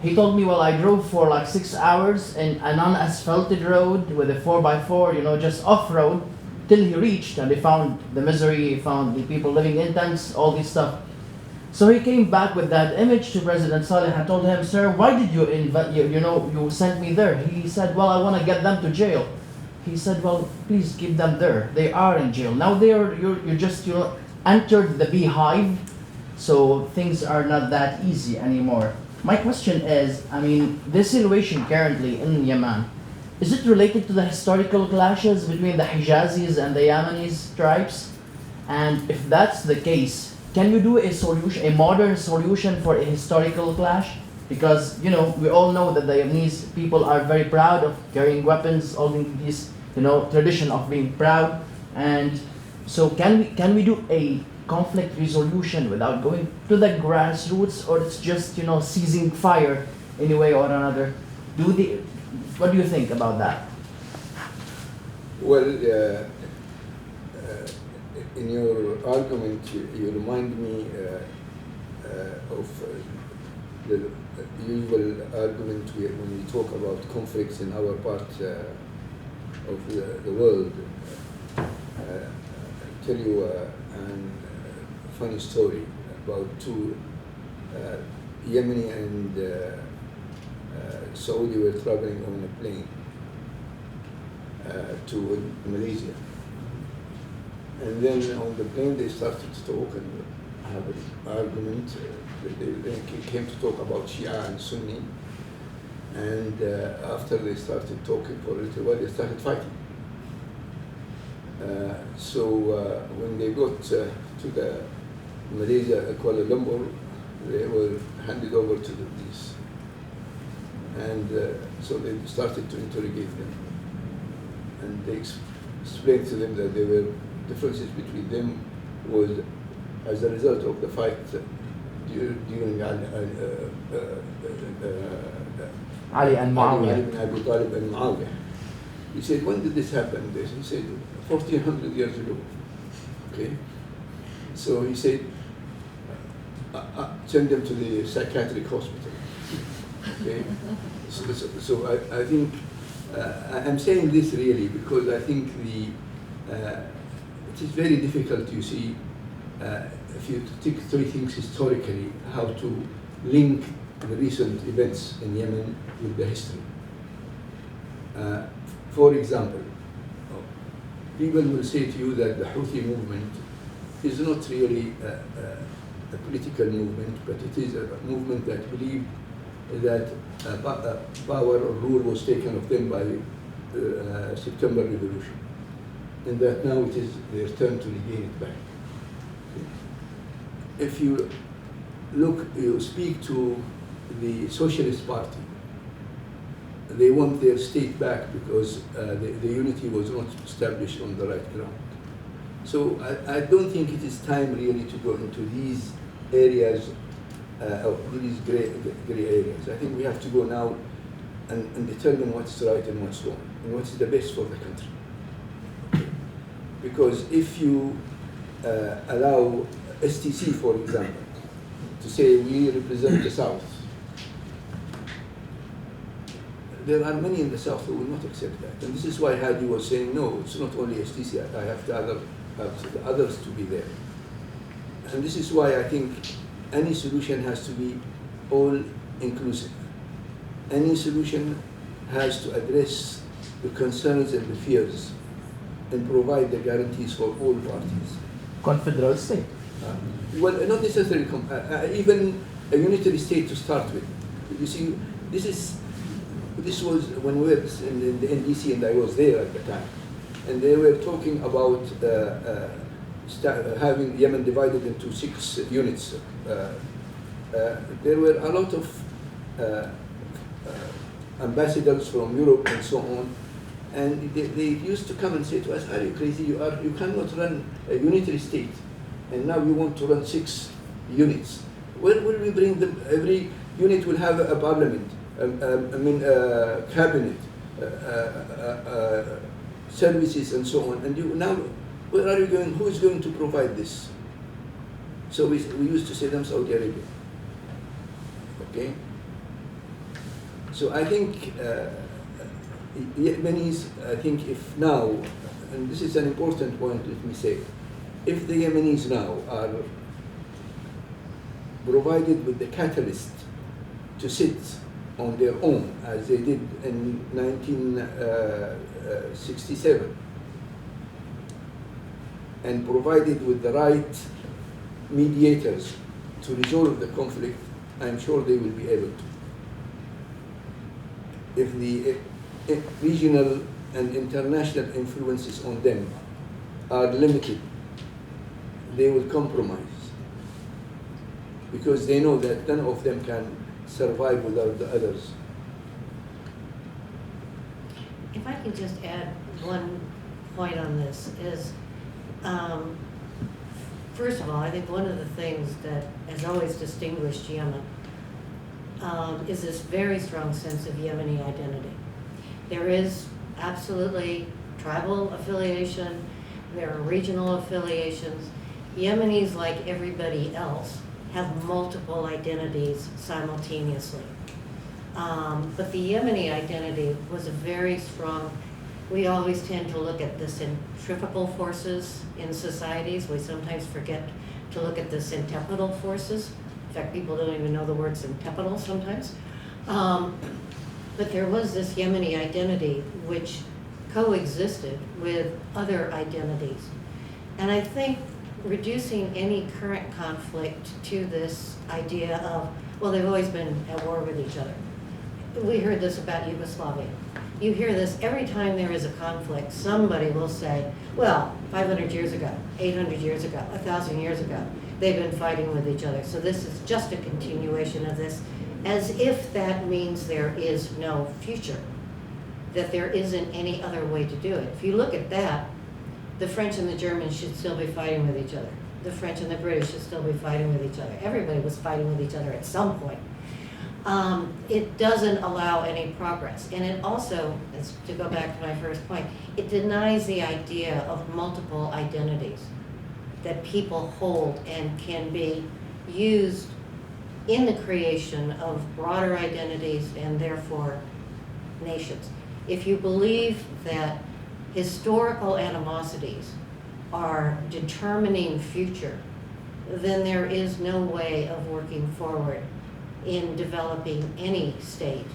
He told me, well, I drove for like 6 hours in an unasphalted road with a 4x4, just off-road, till he reached, and he found the misery, he found the people living in tents, all this stuff. So he came back with that image to President Saleh and told him, sir, why did you you sent me there? He said, well, I want to get them to jail. He said, well, please keep them there. They are in jail. Now you just entered the beehive, so things are not that easy anymore. My question is, this situation currently in Yemen, is it related to the historical clashes between the Hijazis and the Yemenis tribes? And if that's the case, can you do a modern solution for a historical clash? Because, you know, we all know that the Yemenis people are very proud of carrying weapons, holding this, you know, tradition of being proud. And so can we do a conflict resolution without going to the grassroots, or it's just, you know, ceasing fire in a way or another? What do you think about that? Well, in your argument, you remind me of the usual argument when we talk about conflicts in our part of the world. I'll tell you a funny story about two Yemeni and Saudi were traveling on a plane to Malaysia. And then on the plane they started to talk and have an argument. They came to talk about Shia and Sunni. And after they started talking for a little while, they started fighting. So when they got to the Malaysia, Kuala Lumpur, they were handed over to the police. And so they started to interrogate them. And they explained to them that there were differences between them was as a result of the fight during Ali and Muawiyah. Ali ibn Abi Talib and Muawiyah. He said, when did this happen? He said, 1400 years ago. Okay? So he said, send them to the psychiatric hospital. Okay? So I think, I'm saying this really because I think it is very difficult, you see, if you take three things historically, how to link the recent events in Yemen with the history. For example, people will say to you that the Houthi movement is not really a political movement, but it is a movement that believed that power or rule was taken of them by the September Revolution, and that now it is their turn to regain it back. If you speak to the Socialist Party, they want their state back because the unity was not established on the right ground. So I don't think it is time really to go into these areas, these gray areas. I think we have to go now and determine what's right and what's wrong, and what's the best for the country. Because if you allow STC, for example, to say we represent the South, there are many in the South who will not accept that. And this is why Hadi was saying, no, it's not only STC, I have the others to be there. And this is why I think any solution has to be all-inclusive. Any solution has to address the concerns and the fears and provide the guarantees for all parties. Confederal state. Well, not necessarily, even a unitary state to start with. You see, this was when we were in the NDC, and I was there at the time, and they were talking about having Yemen divided into 6 units. There were a lot of ambassadors from Europe and so on, and they used to come and say to us, are you crazy? You cannot run a unitary state, and now you want to run 6 units. Where will we bring them? Every unit will have a parliament, cabinet, services and so on. And now, where are you going? Who is going to provide this? So we used to say them Saudi Arabia. Okay? So I think Yemenis, I think if now, and this is an important point, let me say, if the Yemenis now are provided with the catalyst to sit on their own, as they did in 1967, and provided with the right mediators to resolve the conflict, I'm sure they will be able to. If the regional and international influences on them are limited, they will compromise, because they know that none of them can survive without the others. If I can just add one point on this is, first of all, I think one of the things that has always distinguished Yemen is this very strong sense of Yemeni identity. There is absolutely tribal affiliation, there are regional affiliations. Yemenis, like everybody else, have multiple identities simultaneously. But the Yemeni identity was a very strong, we always tend to look at the centrifugal forces in societies. We sometimes forget to look at the centripetal forces. In fact, people don't even know the word centripetal sometimes. But there was this Yemeni identity which coexisted with other identities. And I think reducing any current conflict to this idea of, well, they've always been at war with each other. We heard this about Yugoslavia. You hear this every time there is a conflict, somebody will say, well, 500 years ago, 800 years ago, 1,000 years ago, they've been fighting with each other. So this is just a continuation of this, as if that means there is no future, that there isn't any other way to do it. If you look at that, the French and the Germans should still be fighting with each other. The French and the British should still be fighting with each other. Everybody was fighting with each other at some point. It doesn't allow any progress. And it also, to go back to my first point, it denies the idea of multiple identities that people hold and can be used in the creation of broader identities and therefore nations. If you believe that historical animosities are determining future, then there is no way of working forward in developing any state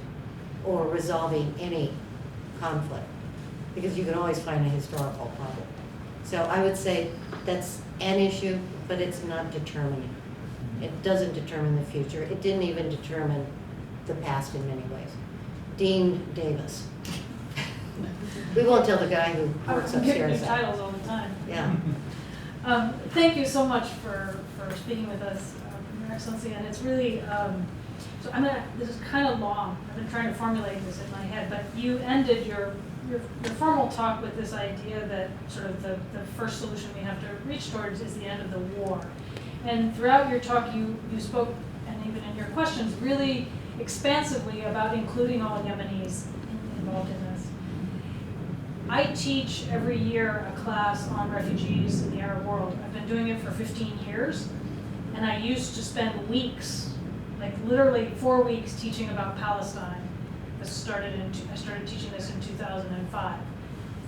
or resolving any conflict, because you can always find a historical problem. So I would say that's an issue, but it's not determining. It doesn't determine the future. It didn't even determine the past in many ways. Dean Davis. We won't tell the guy who works I'm giving you upstairs. titles all the time. Yeah. Thank you so much for speaking with us, Your Excellency, and it's really, so this is kind of long. I've been trying to formulate this in my head, but you ended your formal talk with this idea that sort of the first solution we have to reach towards is the end of the war. And throughout your talk, you spoke, and even in your questions, really expansively about including all Yemenis involved in this. I teach every year a class on refugees in the Arab world. I've been doing it for 15 years, and I used to spend weeks, like literally 4 weeks, teaching about Palestine. I started teaching this in 2005.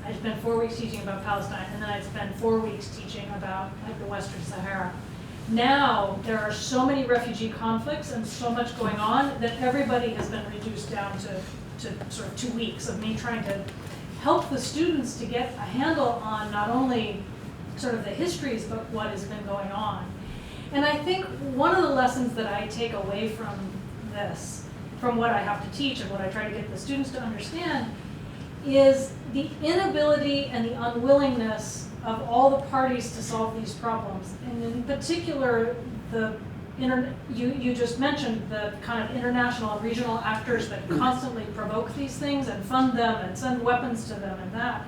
I spent 4 weeks teaching about Palestine, and then I'd spend 4 weeks teaching about the Western Sahara. Now, there are so many refugee conflicts and so much going on that everybody has been reduced down to sort of 2 weeks of me trying to help the students to get a handle on not only sort of the histories, but what has been going on. And I think one of the lessons that I take away from this, from what I have to teach and what I try to get the students to understand, is the inability and the unwillingness of all the parties to solve these problems. And in particular, you just mentioned the kind of international and regional actors that constantly provoke these things and fund them and send weapons to them and that.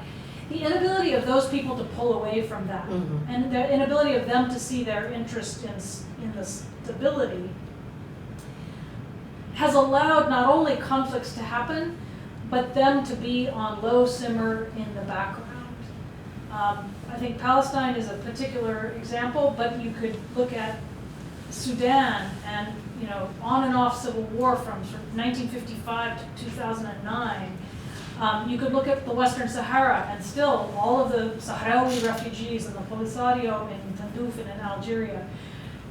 The inability of those people to pull away from that, and the inability of them to see their interest in the stability has allowed not only conflicts to happen, but them to be on low simmer in the background. I think Palestine is a particular example, but you could look at Sudan and on and off civil war from sort of 1955 to 2009. You could look at the Western Sahara and still all of the Sahrawi refugees and the Polisario in Tindouf and in Algeria.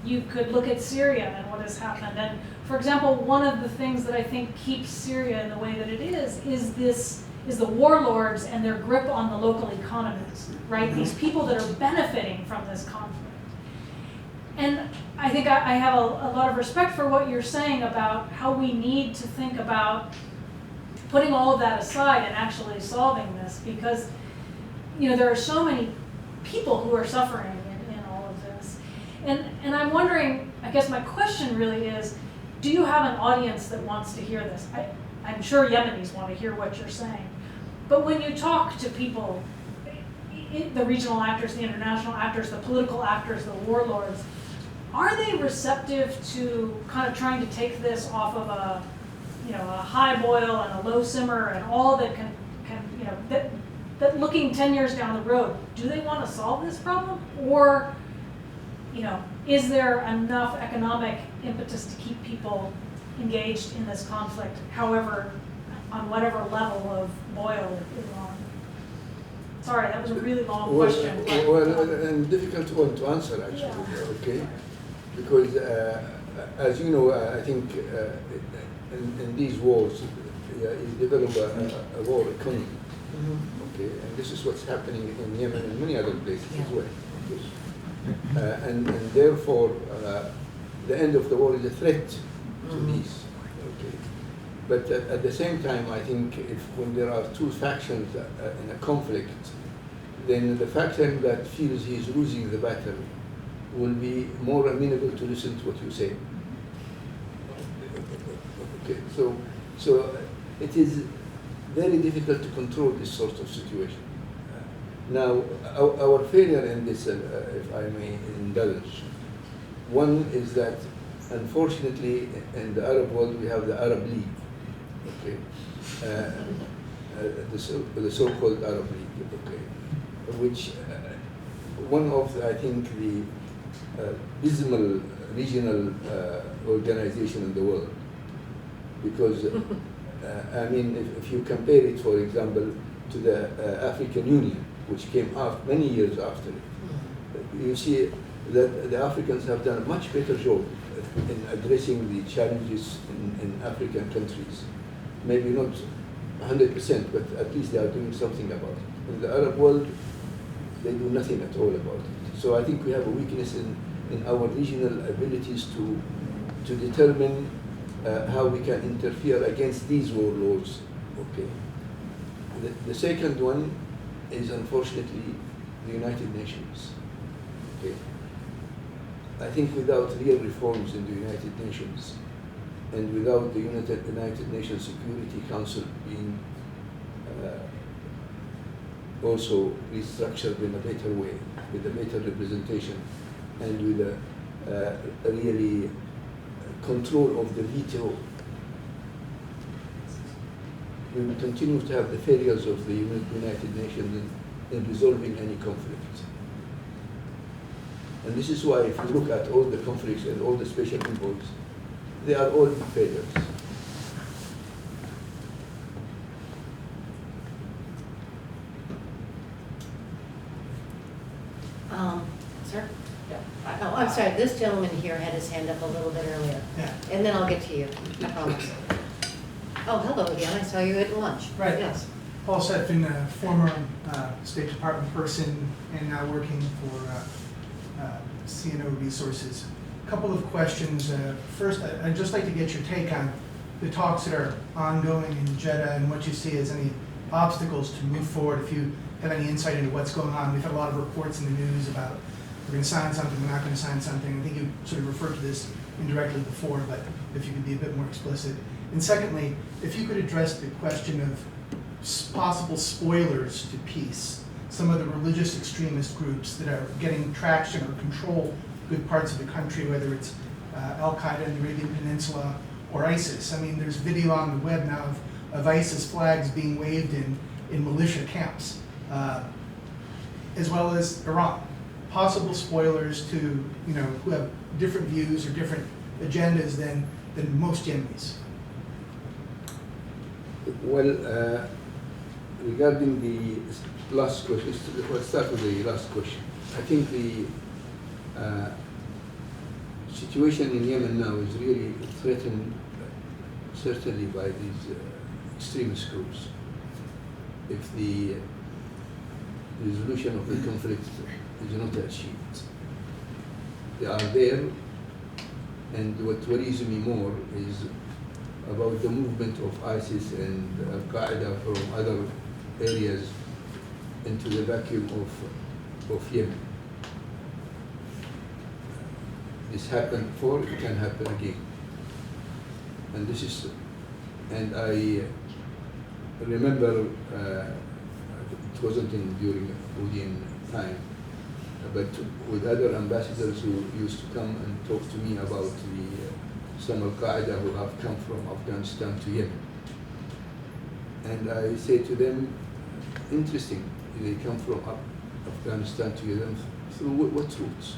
You could look at Syria and what has happened. And for example, one of the things that I think keeps Syria in the way that it is the warlords and their grip on the local economies, right? These people that are benefiting from this conflict. And I think I have a lot of respect for what you're saying about how we need to think about putting all of that aside and actually solving this, because there are so many people who are suffering in all of this. And I'm wondering, I guess my question really is, do you have an audience that wants to hear this? I'm sure Yemenis want to hear what you're saying. But when you talk to people, the regional actors, the international actors, the political actors, the warlords, are they receptive to kind of trying to take this off of a high boil and a low simmer and all that can that looking 10 years down the road, do they want to solve this problem? Or, is there enough economic impetus to keep people engaged in this conflict, however, on whatever level of boil it is on? Sorry, that was a really long question. And difficult one to answer, actually, Yeah. okay? Because, as you know, I think in these wars, you develop a war economy, okay? And this is what's happening in Yemen and many other places as well. Okay? And therefore, the end of the war is a threat to peace, okay? But at the same time, I think when there are two factions in a conflict, then the faction that feels he's losing the battle will be more amenable to listen to what you say. Okay, so it is very difficult to control this sort of situation. Now, our failure in this, if I may indulge, one is that unfortunately in the Arab world we have the Arab League, okay, the so-called Arab League, okay, which one of I think the dismal regional organization in the world, because I mean if you compare it, for example, to the African Union, which came out many years after it, you see that the Africans have done a much better job in addressing the challenges in African countries. Maybe not 100%, but at least they are doing something about it. In the Arab world, they do nothing at all about it. So I think we have a weakness in our regional abilities to determine how we can interfere against these warlords. Okay. The second one is unfortunately the United Nations. Okay. I think without real reforms in the United Nations and without the United Nations Security Council being also restructured in a better way, with a better representation and with a really control of the veto, we will continue to have the failures of the United Nations in resolving any conflict. And this is why if you look at all the conflicts and all the special envoys, they are all failures. Sir? Oh, I'm sorry, this gentleman here had his hand up a little bit earlier. Yeah. And then I'll get to you, I promise. Oh, hello again, I saw you at lunch. Right. Yes. Paul Setfin, a former State Department person and now working for CNO Resources. A couple of questions. First, I'd just like to get your take on the talks that are ongoing in Jeddah and what you see as any obstacles to move forward, if you have any insight into what's going on. We've had a lot of reports in the news about we're going to sign something, we're not going to sign something. I think you sort of referred to this indirectly before, but if you could be a bit more explicit. And secondly, if you could address the question of possible spoilers to peace, some of the religious extremist groups that are getting traction or control good parts of the country, whether it's Al-Qaeda in the Arabian Peninsula or ISIS. I mean, there's video on the web now of ISIS flags being waved in militia camps, as well as Iran. Possible spoilers to, who have different views or different agendas than most Yemenis. Well, regarding the last question, let's start with the last question. I think the situation in Yemen now is really threatened, certainly by these extremist groups. If the resolution of the conflict is not achieved, they are there, and what worries me more is about the movement of ISIS and Al-Qaeda from other areas into the vacuum of Yemen. This happened before, it can happen again. and this is, and I remember it wasn't during Odeon time, but with other ambassadors who used to come and talk to me about some Al-Qaeda who have come from Afghanistan to Yemen. And I say to them, interesting, they come from Afghanistan to Yemen, through what routes?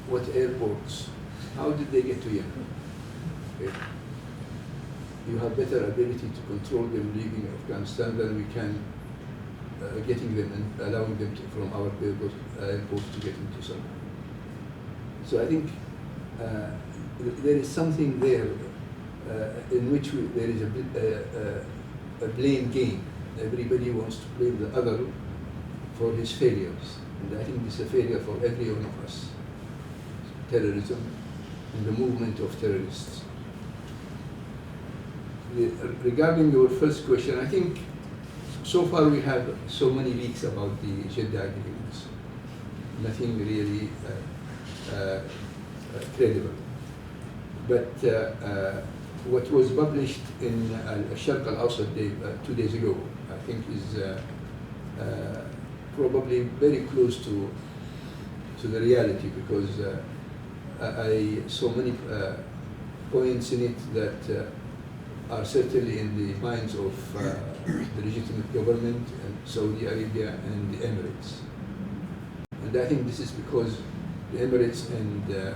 What airports? How did they get to Yemen? Okay. You have better ability to control them leaving Afghanistan than we can getting them and allowing them to, from our airports to get into some. So I think there is something there in which there is a blame game. Everybody wants to blame the other for his failures. And I think this is a failure for every one of us. Terrorism and the movement of terrorists. Regarding your first question, I think so far we have so many leaks about the Jeddah agreements. Nothing really credible. But what was published in Al-Sharq Al-Awsat 2 days ago, I think is probably very close to the reality, because I saw many points in it that are certainly in the minds of the legitimate government and Saudi Arabia and the Emirates. And I think this is because the Emirates and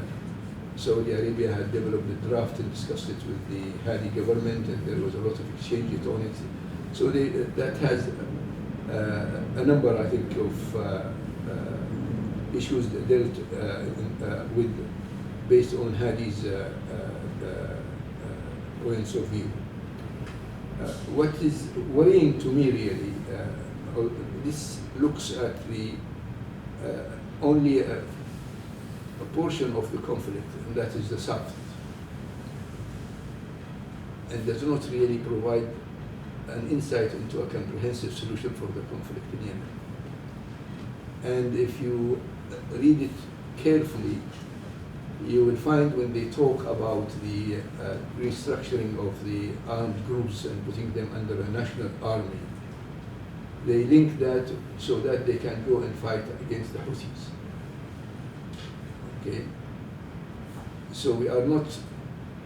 Saudi Arabia had developed a draft and discussed it with the Hadi government, and there was a lot of exchange on it. So that has a number, I think, of issues that dealt with based on Hadi's points of view. What is worrying to me really, this looks at the only a portion of the conflict, and that is the south, and does not really provide an insight into a comprehensive solution for the conflict in Yemen. And if you read it carefully, you will find when they talk about the restructuring of the armed groups and putting them under a national army, they link that so that they can go and fight against the Houthis. Okay? So we are not,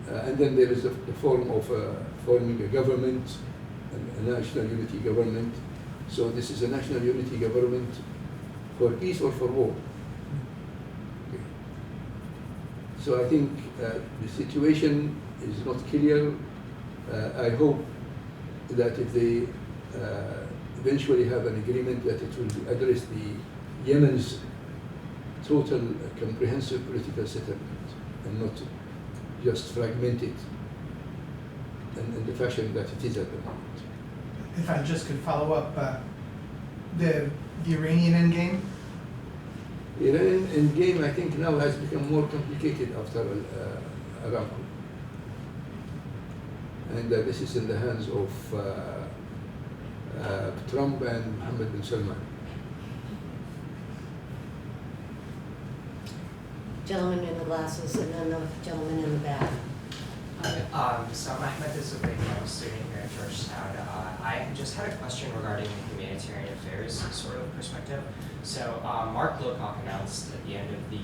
and then there is the form of forming a government, a national unity government. So this is a national unity government for peace or for war. Okay. So I think the situation is not clear. I hope that if they eventually have an agreement, that it will address the Yemen's total comprehensive political settlement and not just fragment it in the fashion that it is at the moment. If I just could follow up, the Iranian endgame? Iranian endgame, I think, now has become more complicated after Aramco. And this is in the hands of Trump and Mohammed bin Salman. Gentleman in the glasses and then the gentleman in the back. So I'm Ahmed Zubayr, I'm a student here at Georgetown. I just had a question regarding the humanitarian affairs sort of perspective. So Mark Lowcock announced at the end of the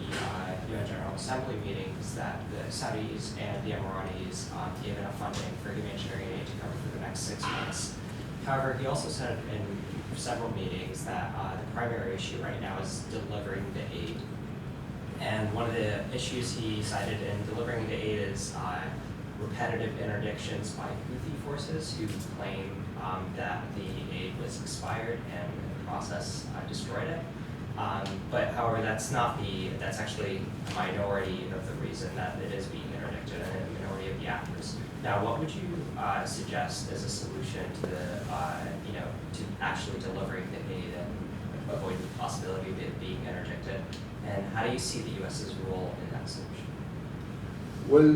UN General Assembly meetings that the Saudis and the Emiratis gave enough funding for humanitarian aid to cover for the next 6 months. However, he also said in several meetings that the primary issue right now is delivering the aid. And one of the issues he cited in delivering the aid is repetitive interdictions by Houthi forces who claim that the aid was expired and the process destroyed it. But however, that's actually a minority of the reason that it is being interdicted and a minority of the actors. Now, what would you suggest as a solution to to actually delivering the aid and avoid the possibility of it being interdicted? And how do you see the U.S.'s role in that solution? Well,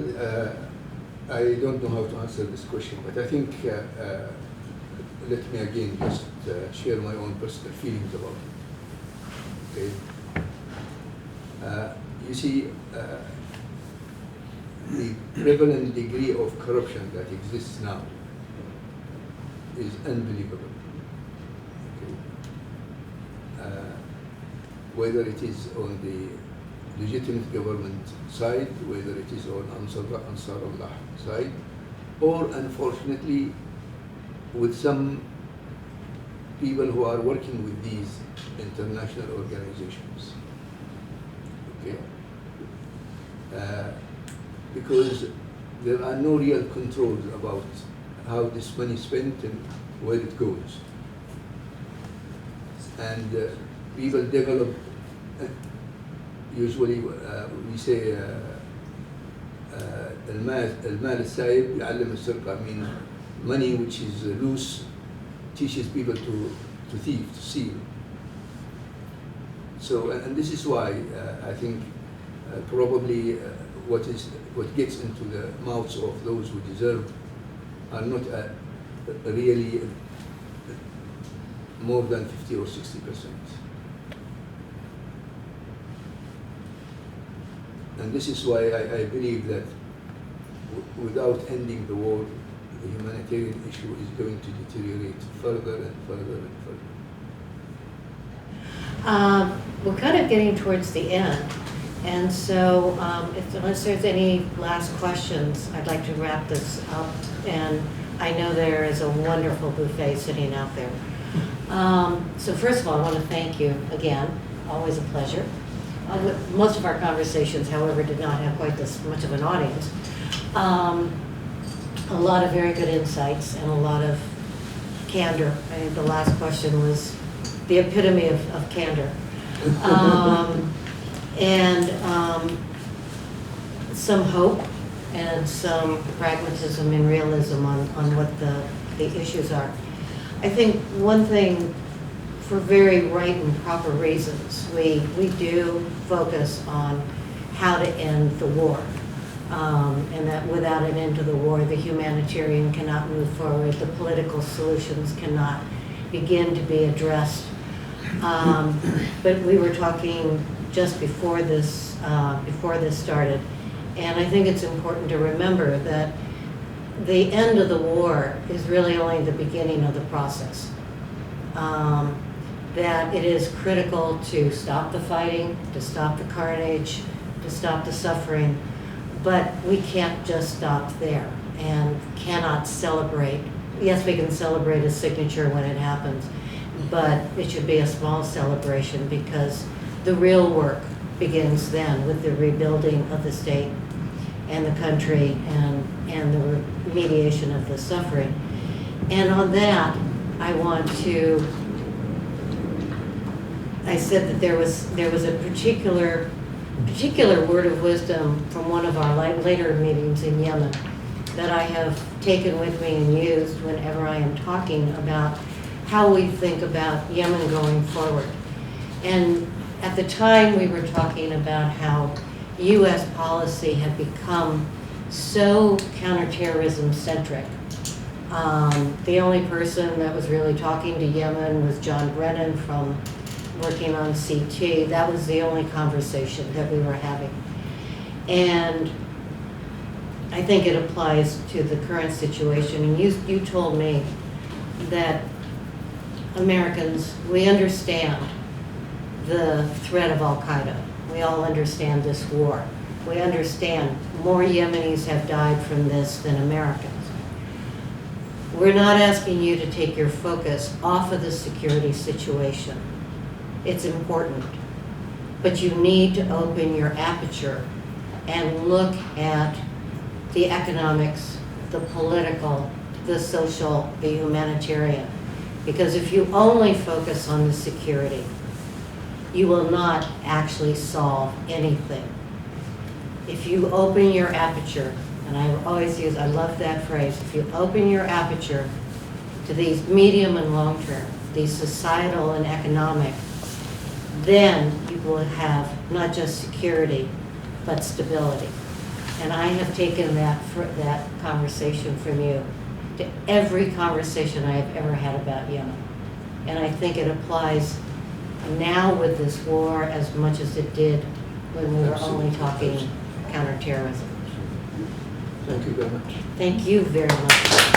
I don't know how to answer this question, but I think let me again just share my own personal feelings about it. Okay. You see, the prevalent degree of corruption that exists now is unbelievable. Okay. Whether it is on the legitimate government side, whether it is on Ansar Allah side, or unfortunately with some people who are working with these international organizations. Okay. Because there are no real controls about how this money is spent and where it goes. And people develop, usually we say, المال السائب يعلم السرقة, means money which is loose teaches people to thief, to steal. So, and this is why I think probably what gets into the mouths of those who deserve are not really more than 50 or 60%. And this is why I believe that without ending the war, the humanitarian issue is going to deteriorate further and further and further. We're kind of getting towards the end, and so unless there's any last questions, I'd like to wrap this up. And I know there is a wonderful buffet sitting out there. So first of all, I want to thank you again. Always a pleasure. Most of our conversations, however, did not have quite this much of an audience. A lot of very good insights and a lot of candor. I think the last question was the epitome of candor. And some hope and some pragmatism and realism on what the issues are. I think one thing, for very right and proper reasons, we do focus on how to end the war. And that without an end to the war, the humanitarian cannot move forward, the political solutions cannot begin to be addressed. But we were talking just before this started, and I think it's important to remember that the end of the war is really only the beginning of the process. That it is critical to stop the fighting, to stop the carnage, to stop the suffering, but we can't just stop there and cannot celebrate. Yes, we can celebrate a signature when it happens, but it should be a small celebration because the real work begins then with the rebuilding of the state and the country and the remediation of the suffering. And on that, I said that there was a particular word of wisdom from one of our later meetings in Yemen that I have taken with me and used whenever I am talking about how we think about Yemen going forward. And at the time we were talking about how U.S. policy had become so counterterrorism centric. The only person that was really talking to Yemen was John Brennan from working on CT. That was the only conversation that we were having. And I think it applies to the current situation. And you told me that Americans, we understand the threat of Al-Qaeda. We all understand this war. We understand more Yemenis have died from this than Americans. We're not asking you to take your focus off of the security situation. It's important, but you need to open your aperture and look at the economics, the political, the social, the humanitarian. Because if you only focus on the security, you will not actually solve anything. If you open your aperture, and I love that phrase, if you open your aperture to these medium and long term, these societal and economic, then you will have not just security, but stability. And I have taken that conversation from you to every conversation I have ever had about Yemen. And I think it applies now with this war as much as it did when we were only talking counterterrorism. Thank you very much. Thank you very much.